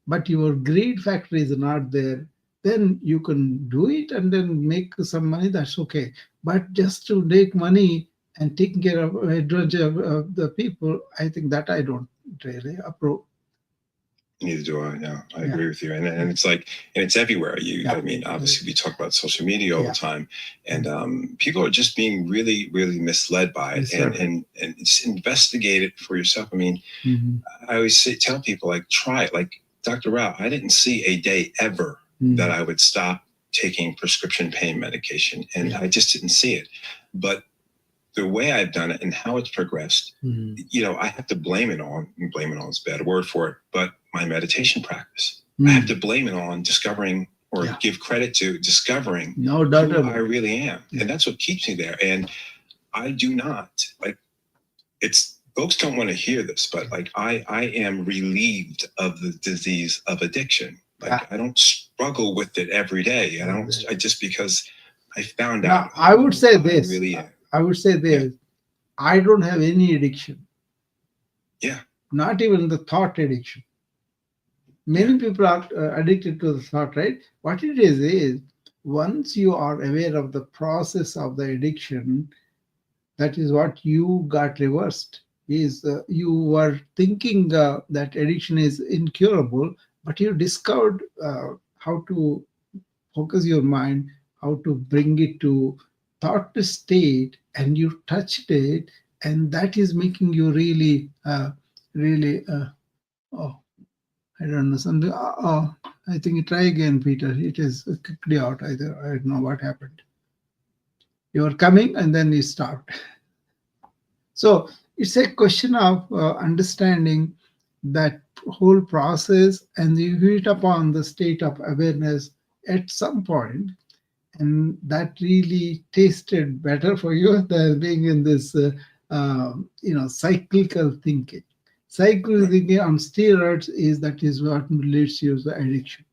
Speaker 1: but your greed factor is not there. Then you can do it and then make some money. That's okay. But just to make money and taking care of the people, I think that I don't really approve.
Speaker 3: Neither do I. No, I agree with you. And it's like, and it's everywhere. I mean, obviously we talk about social media all the time, and people are just being really, really misled by it. And just investigate it for yourself. I mean, I always tell people, like, try it. Like Dr. Rao, I didn't see a day ever that I would stop taking prescription pain medication, and I just didn't see it. But the way I've done it and how it's progressed, I have to blame it on is a bad word for it, but my meditation practice. I have to blame it on discovering or give credit to discovering who I really am. And that's what keeps me there. And I do not, like, folks don't want to hear this, but like I am relieved of the disease of addiction. Like I don't struggle with it every day. Because I found out.
Speaker 1: I would say this.
Speaker 3: Really am.
Speaker 1: I would say this. I don't have any addiction.
Speaker 3: Yeah.
Speaker 1: Not even the thought addiction. Many people are addicted to the thought, right? What it is once you are aware of the process of the addiction, that is what you got reversed. You were thinking that addiction is incurable, but you discovered how to focus your mind, how to bring it to thought state, and you touched it, and that is making you really I don't know, something I think try again, Peter. It is kicked you out. I don't know what happened. You were coming and then you stopped. So it's a question of understanding that whole process, and you hit upon the state of awareness at some point, and that really tasted better for you than being in this, cyclical thinking. Cyclical thinking on steroids is what leads you to addiction.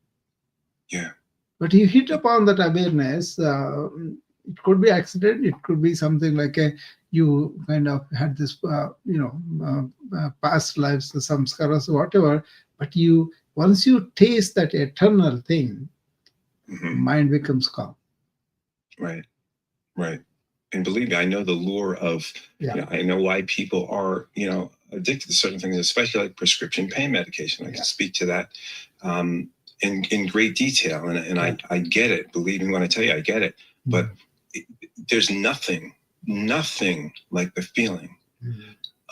Speaker 3: Yeah.
Speaker 1: But you hit upon that awareness. It could be accident. It could be something like you kind of had this, past lives, the samskaras, whatever. But once you taste that eternal thing, mind becomes calm.
Speaker 3: Right. And believe me, I know the lure of, I know why people are, addicted to certain things, especially like prescription pain medication. I can speak to that in great detail. And I get it. Believe me when I tell you, I get it. But there's nothing like the feeling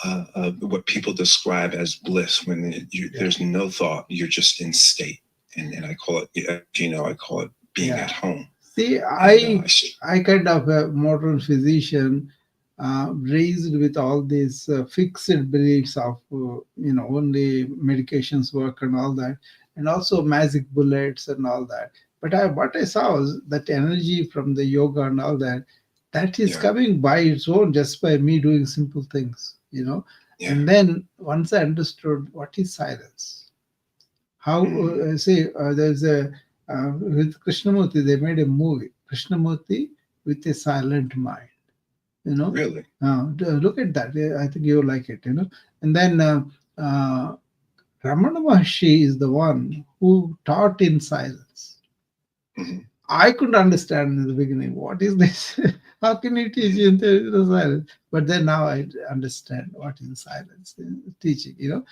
Speaker 3: of what people describe as bliss when there's no thought. You're just in state. And I call it, I call it being at home.
Speaker 1: See, I kind of a modern physician, raised with all these fixed beliefs of, only medications work and all that, and also magic bullets and all that. But what I saw was that energy from the yoga and all that is coming by its own just by me doing simple things, And then once I understood what is silence, how, there's a, with Krishnamurti, they made a movie, Krishnamurti with a silent mind,
Speaker 3: Really?
Speaker 1: Look at that. I think you'll like it, And then Ramana Maharshi is the one who taught in silence. I couldn't understand in the beginning, what is this? How can you teach in the silence? But then now I understand what is silence teaching,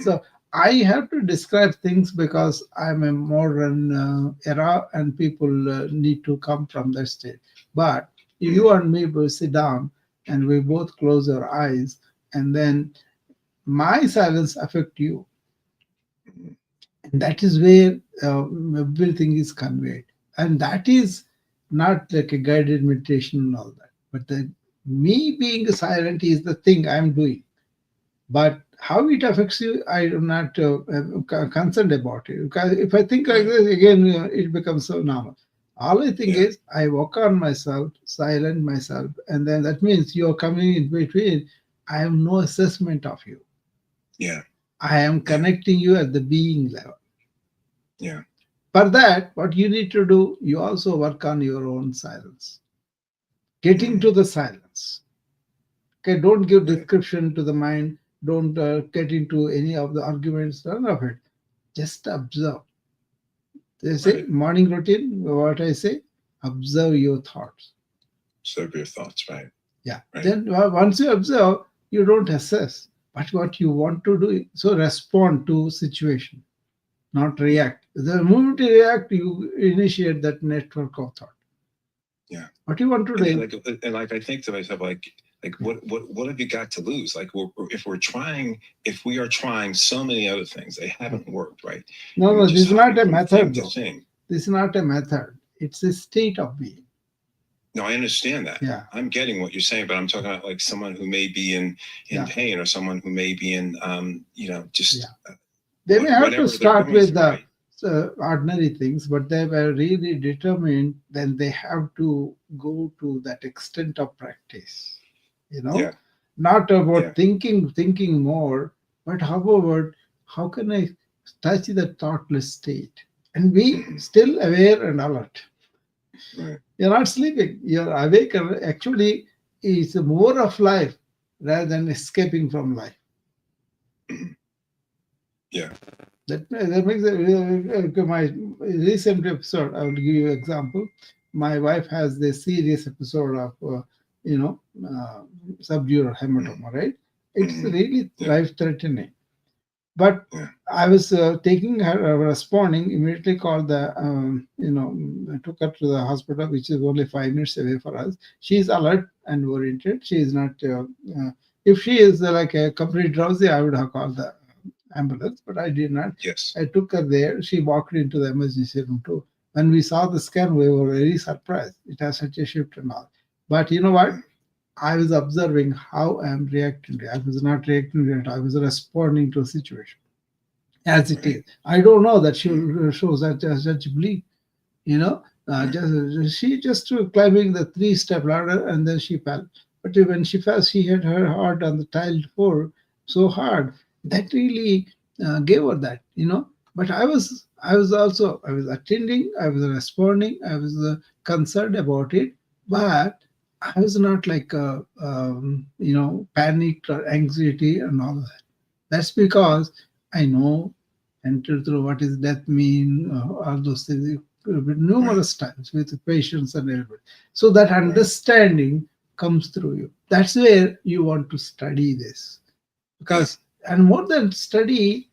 Speaker 1: So I have to describe things because I'm a modern era and people need to come from that state. But if you and me will sit down and we both close our eyes, and then my silence affect you. And that is where everything is conveyed. And that is not like a guided meditation and all that. But me being silent is the thing I'm doing. But how it affects you, I'm not concerned about it. Because if I think like this, again, it becomes so normal. All I think is I work on myself, silent myself, and then that means you're coming in between. I have no assessment of you.
Speaker 3: Yeah.
Speaker 1: I am connecting you at the being level.
Speaker 3: Yeah.
Speaker 1: For that, what you need to do, you also work on your own silence. Getting to the silence. Okay, don't give description to the mind. Don't get into any of the arguments, none of it. Just observe. They say morning routine, what I say, observe your thoughts.
Speaker 3: Observe your thoughts, right?
Speaker 1: Yeah. Right. Then once you observe, you don't assess. But what you want to do, so respond to situation, not react. The moment you react, you initiate that network of thought.
Speaker 3: Yeah.
Speaker 1: What you want to do?
Speaker 3: Like I think to myself, like what have you got to lose? Like if we are trying so many other things, they haven't worked, right?
Speaker 1: No, this is not a method. This is not a method. It's a state of being.
Speaker 3: No, I understand that.
Speaker 1: Yeah.
Speaker 3: I'm getting what you're saying, but I'm talking about like someone who may be in pain, or someone who may be in,
Speaker 1: they may have to start with the ordinary things, but they were really determined. Then they have to go to that extent of practice. Not about thinking more, but how can I touch the thoughtless state and be still aware and alert?
Speaker 3: Right.
Speaker 1: You're not sleeping. You're awake. Actually, it's more of life rather than escaping from life.
Speaker 3: Yeah.
Speaker 1: That makes my recent episode. I will give you an example. My wife has this serious episode of, subdural hematoma, right? It's really life-threatening. But I was taking her, responding, immediately called took her to the hospital, which is only 5 minutes away for us. She's alert and oriented. She is not, if she is like a complete drowsy, I would have called the ambulance, but I did not.
Speaker 3: Yes.
Speaker 1: I took her there. She walked into the emergency room too. When we saw the scan, we were very surprised. It has such a shift and all. But you know what? I was observing how I am reacting. I was not reacting to it. I was responding to a situation as it is. I don't know that she shows such bleed. You know, she just climbing the 3-step ladder and then she fell. But when she fell, she hit her heart on the tiled floor so hard that really gave her that. But I was attending, I was responding, I was concerned about it, but I was not like panicked or anxiety and all that. That's because I know enter through what is death mean, all those things numerous times with patients and everybody. So that understanding comes through you. That's where you want to study this. Because, and more than study,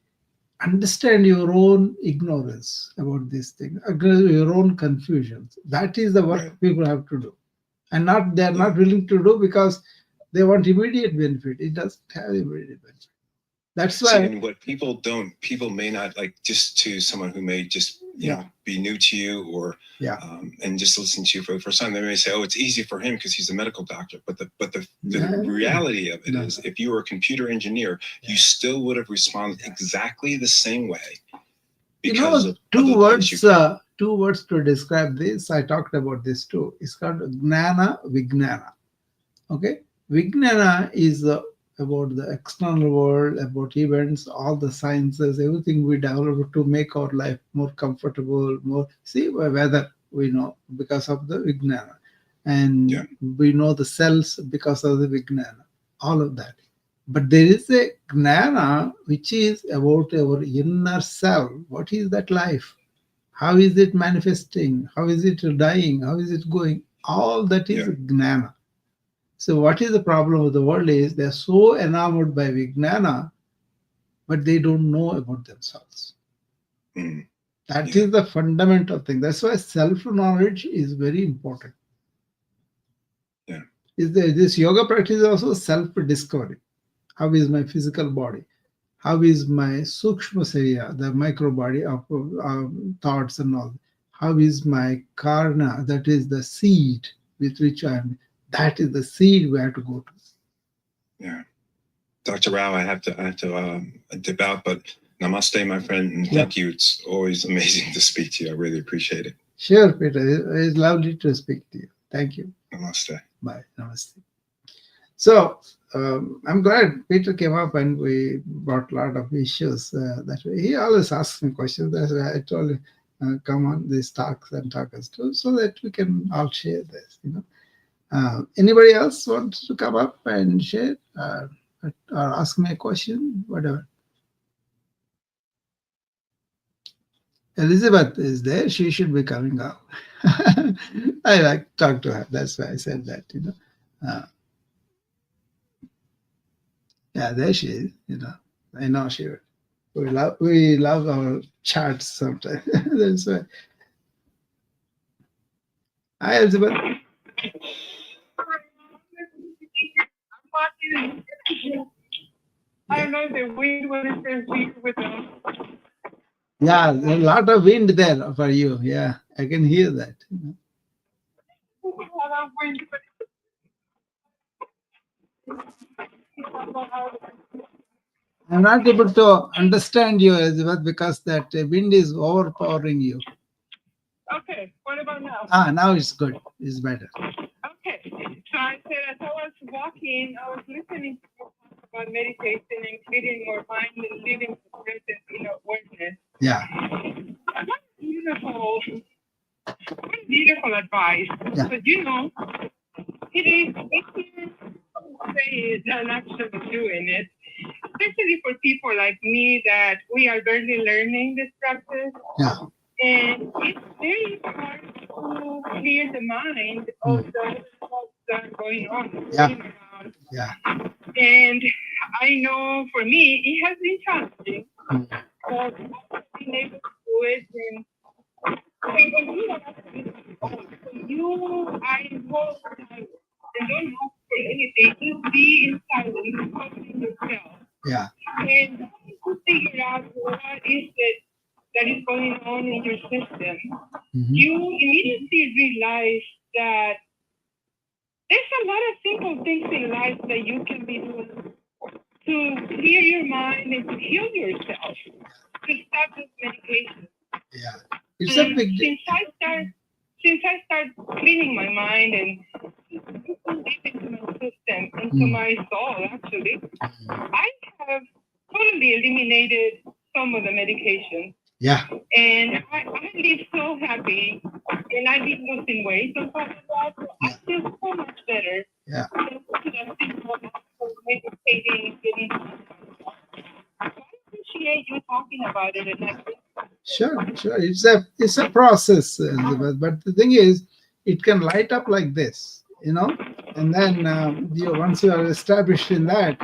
Speaker 1: understand your own ignorance about this thing, your own confusions. That is the work people have to do. And they're not willing to do because they want immediate benefit. It doesn't have immediate benefit. That's why.
Speaker 3: And what people may not like, just to someone who may just be new to you or and just listen to you for the first time, they may say, "Oh, it's easy for him because he's a medical doctor." But the reality of it is, if you were a computer engineer, you still would have responded exactly the same way. Because
Speaker 1: two words to describe this. I talked about this too. It's called Gnana Vijnana. Okay, Vijnana is about the external world, about events, all the sciences, everything we develop to make our life more comfortable, weather we know because of the Vijnana. And we know the cells because of the Vijnana, all of that. But there is a Gnana which is about our inner self. What is that life? How is it manifesting? How is it dying? How is it going? All that is Gnana. So what is the problem of the world is they're so enamored by Vijnana, but they don't know about themselves. That is the fundamental thing. That's why self-knowledge is very important. This yoga practice is also self-discovery. How is my physical body? How is my sukshma sarya, the micro body of thoughts and all? How is my karna, that is the seed with which I am? That is the seed we have to go to.
Speaker 3: Yeah. Dr. Rao, I have to dip out, but namaste, my friend, and thank you. It's always amazing to speak to you. I really appreciate it.
Speaker 1: Sure, Peter. It's lovely to speak to you. Thank you.
Speaker 3: Namaste.
Speaker 1: Bye. Namaste. So I'm glad Peter came up and we brought a lot of issues that way. He always asks me questions. That's why I told him, come on these talks and talk us too, so that we can all share this, anybody else want to come up and share or ask me a question, whatever? Elizabeth is there. She should be coming up. I like to talk to her. That's why I said that, there she is, I know she would. We love our chats sometimes. That's why. Hi, Elizabeth.
Speaker 4: I don't know if the wind will interfere with them.
Speaker 1: Yeah, there's a lot of wind there for you. Yeah, I can hear that.
Speaker 4: A lot of wind,
Speaker 1: I'm not able to understand you, Elizabeth, because that wind is overpowering you.
Speaker 4: Okay, what about now?
Speaker 1: Now it's good. It's better.
Speaker 4: Okay, so I said as I was walking, I was listening to about meditation and clearing your mind and living the present in awareness.
Speaker 1: Yeah.
Speaker 4: What beautiful advice.
Speaker 1: Yeah.
Speaker 4: But it is easier to say it than actually doing it, especially for people like me that we are barely learning this practice.
Speaker 1: Yeah.
Speaker 4: And it's very hard to clear the mind of the thoughts that are going on.
Speaker 1: Yeah.
Speaker 4: And I know for me, it has been challenging. But being able to do it and I hope that and don't look for anything, just be inside and focus yourself.
Speaker 1: Yeah.
Speaker 4: And to figure out what is it that is going on in your system,
Speaker 1: Mhm.
Speaker 4: you immediately realize that there's a lot of simple things in life that you can be doing to clear your mind and to heal yourself, to stop this medication.
Speaker 1: Yeah, it's a big deal.
Speaker 4: Since I start cleaning my mind and deep into my system, into my soul, actually, I have totally eliminated some of the medication.
Speaker 1: Yeah,
Speaker 4: And I live so happy, and I been losing weight on top of that. So I feel so much better.
Speaker 1: Yeah.
Speaker 4: Meditating, getting. I appreciate you talking about it, and
Speaker 1: sure. It's a process, but the thing is, it can light up like this, and then once you are established in that,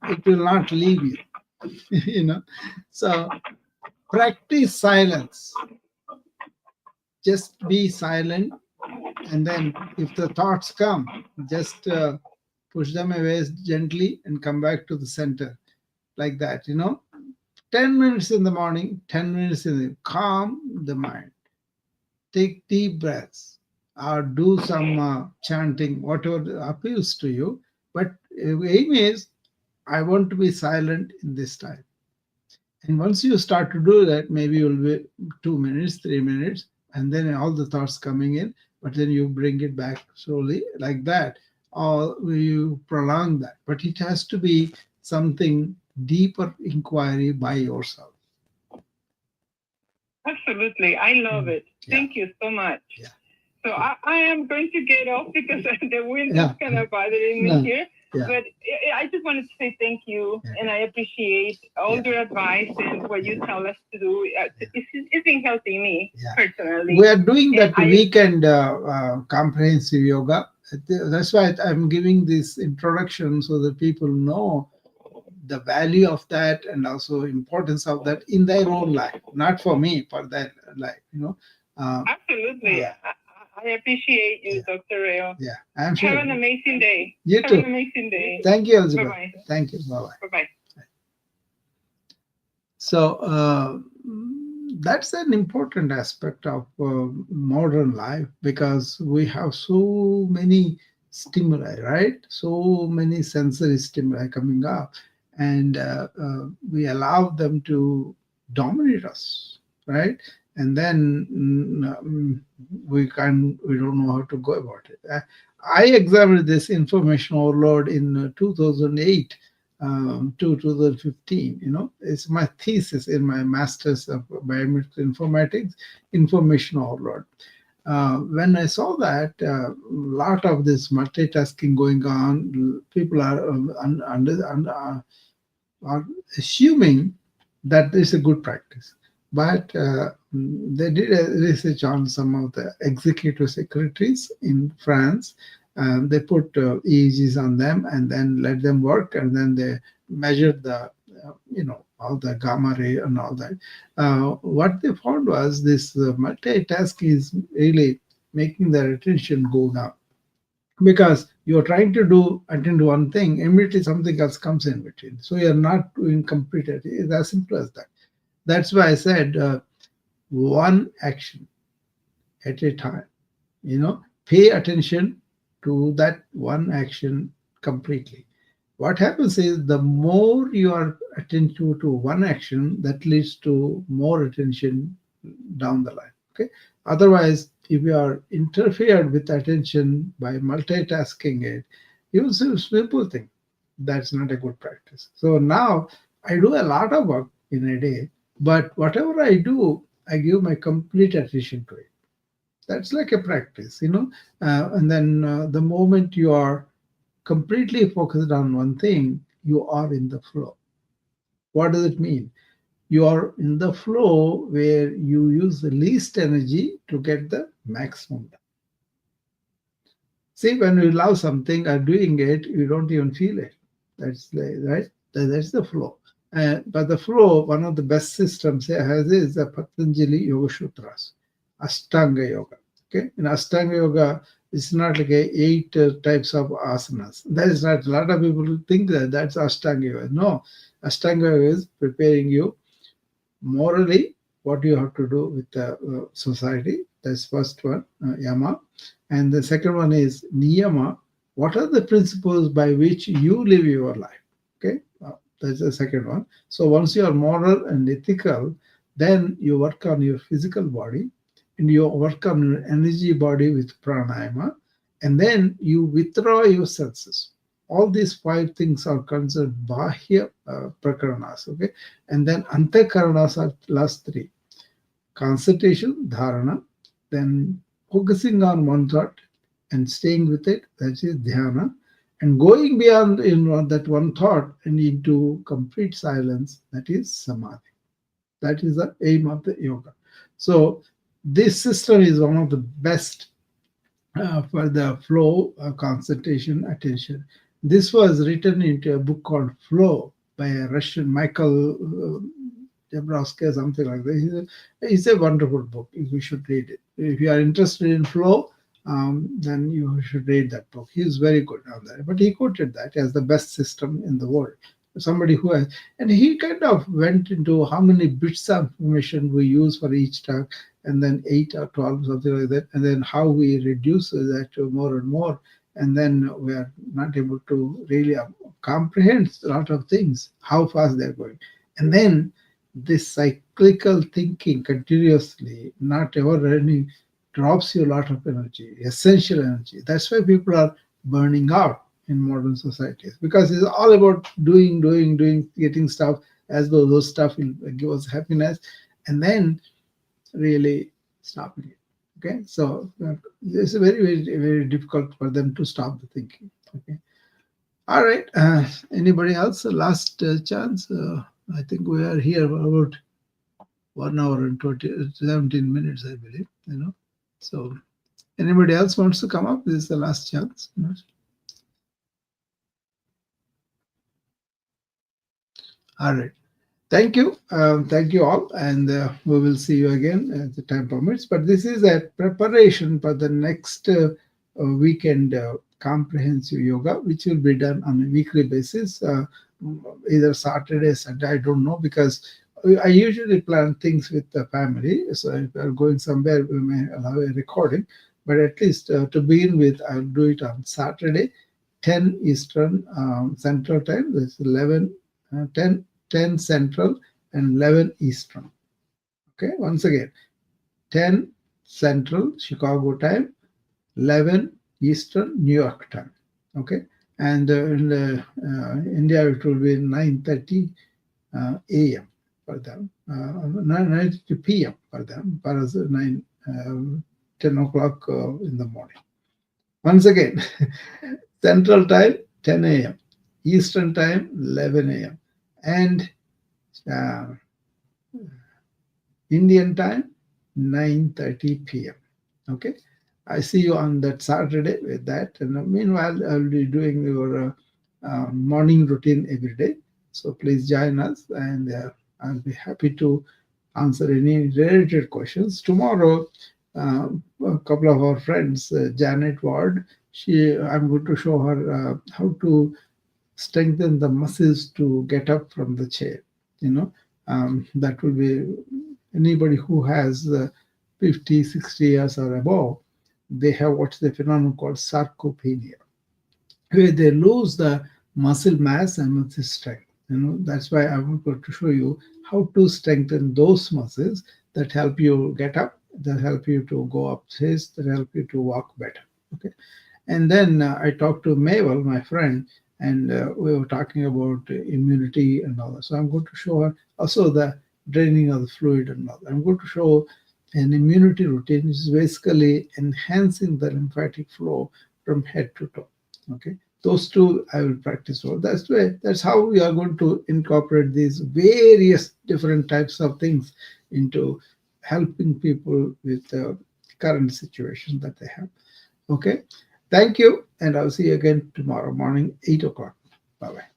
Speaker 1: it will not leave you, So practice silence. Just be silent, and then if the thoughts come, just push them away gently and come back to the center, like that. 10 minutes in the morning, 10 minutes in the calm the mind. Take deep breaths or do some chanting, whatever appeals to you. But aim is, I want to be silent in this time. And once you start to do that, maybe you'll be 2 minutes, 3 minutes, and then all the thoughts coming in, but then you bring it back slowly like that, or you prolong that. But it has to be something deeper inquiry by yourself.
Speaker 4: Absolutely. I love it.
Speaker 1: Yeah.
Speaker 4: Thank you so much.
Speaker 1: Yeah.
Speaker 4: So I am going to get off because the wind is kind of bothering me
Speaker 1: No.
Speaker 4: here.
Speaker 1: Yeah.
Speaker 4: But I just wanted to say thank you,
Speaker 1: Yeah.
Speaker 4: and I appreciate all your advice and what you tell us to do. It's been helping me personally.
Speaker 1: We are doing that
Speaker 4: And
Speaker 1: weekend comprehensive yoga. That's why I'm giving this introduction so that people know the value of that and also importance of that in their own life, not for me, for their life.
Speaker 4: Absolutely.
Speaker 1: Yeah.
Speaker 4: I appreciate you, Dr. Rayo.
Speaker 1: Yeah, I'm sure.
Speaker 4: Have an amazing day.
Speaker 1: You
Speaker 4: Have
Speaker 1: too.
Speaker 4: an amazing day.
Speaker 1: Thank you, Elizabeth.
Speaker 4: Bye-bye.
Speaker 1: Thank you. Bye-bye.
Speaker 4: Bye-bye.
Speaker 1: So that's an important aspect of modern life, because we have so many stimuli, right? So many sensory stimuli coming up, and we allow them to dominate us, right? And then we don't know how to go about it. I examined this information overload in 2008 to 2015. It's my thesis in my master's of biomedical informatics, information overload. When I saw that a lot of this multitasking going on, people are assuming that it's a good practice. But they did a research on some of the executive secretaries in France. They put EEGs on them and then let them work, and then they measured the, all the gamma ray and all that. What they found was this multitasking is really making their attention go down, because you're trying to attend to one thing, immediately something else comes in between. So you're not doing complete. It's as simple as that. That's why I said one action at a time. Pay attention to that one action completely. What happens is, the more you are attentive to one action, that leads to more attention down the line. Okay. Otherwise, if you are interfered with attention by multitasking it, you will see a simple thing. That's not a good practice. So now I do a lot of work in a day, but whatever I do, I give my complete attention to it. That's like a practice, and then the moment you are completely focused on one thing, you are in the flow. What does it mean? You are in the flow where you use the least energy to get the maximum done. See, when you love something or doing it, you don't even feel it. That's right. That's the flow. But the flow, one of the best systems it has is the Patanjali Yoga Sutras, Ashtanga Yoga. Okay, in Ashtanga Yoga, it's not like 8 types of asanas. That is not. A lot of people think that that's Ashtanga Yoga. No, Ashtanga Yoga is preparing you morally, what you have to do with the society. That's first one, yama. And the second one is niyama. What are the principles by which you live your life? Okay, that's the second one. So once you are moral and ethical, then you work on your physical body and you work on your energy body with pranayama, and then you withdraw your senses. All these five things are considered bahya prakaranas, okay? And then antakaranas are last three. Concentration, dharana, then focusing on one thought and staying with it, that is dhyana, and going beyond that one thought and into complete silence, that is samadhi. That is the aim of the yoga. So this system is one of the best for the flow, concentration, attention. This was written into a book called Flow by a Russian, Michael Dabrowski or something like that. It's a wonderful book. You should read it. If you are interested in flow, then you should read that book. He's very good on that. But he quoted that as the best system in the world. Somebody who has, and he kind of went into how many bits of information we use for each task, and then 8 or 12, something like that, and then how we reduce that to more and more, and then we are not able to really comprehend a lot of things, how fast they're going. And then this cyclical thinking continuously, not ever ending, drops you a lot of energy, essential energy. That's why people are burning out in modern societies, because it's all about doing, getting stuff as though those stuff will give us happiness, and then really stopping it. Okay, so it's very difficult for them to stop the thinking. Okay, all right. Anybody else? Last chance. I think we are here for about 1 hour and 17 minutes, I believe. So anybody else wants to come up? This is the last chance. All right. Thank you. Thank you all. And we will see you again as the time permits. But this is a preparation for the next weekend comprehensive yoga, which will be done on a weekly basis, either Saturday, Sunday, I don't know, because I usually plan things with the family. So if we are going somewhere, we may allow a recording. But at least to begin with, I'll do it on Saturday, 10 Eastern Central Time. That's 10 Central and 11 Eastern. Okay, once again, 10 Central Chicago time, 11 Eastern New York time. Okay, and in India it will be 9:30 a.m. for them, 9:30 p.m. for them, for us 10 o'clock in the morning. Once again, Central time 10 a.m., Eastern time 11 a.m. and Indian time 9:30 p.m. Okay, I see you on that Saturday with that, and meanwhile I'll be doing your morning routine every day. So please join us, and I'll be happy to answer any related questions. Tomorrow, a couple of our friends, Janet Ward, I'm going to show her how to strengthen the muscles to get up from the chair. That will be anybody who has 50, 60 years or above. They have what's the phenomenon called sarcopenia, where they lose the muscle mass and muscle strength. That's why I'm going to show you how to strengthen those muscles that help you get up, that help you to go upstairs, that help you to walk better. Okay, and then I talked to Mabel, my friend, and we were talking about immunity and all that. So I'm going to show her also the draining of the fluid and all that. I'm going to show an immunity routine, which is basically enhancing the lymphatic flow from head to toe. Okay, those two I will practice. So that's how we are going to incorporate these various different types of things into helping people with the current situation that they have. Okay, thank you, and I'll see you again tomorrow morning, 8 o'clock. Bye-bye.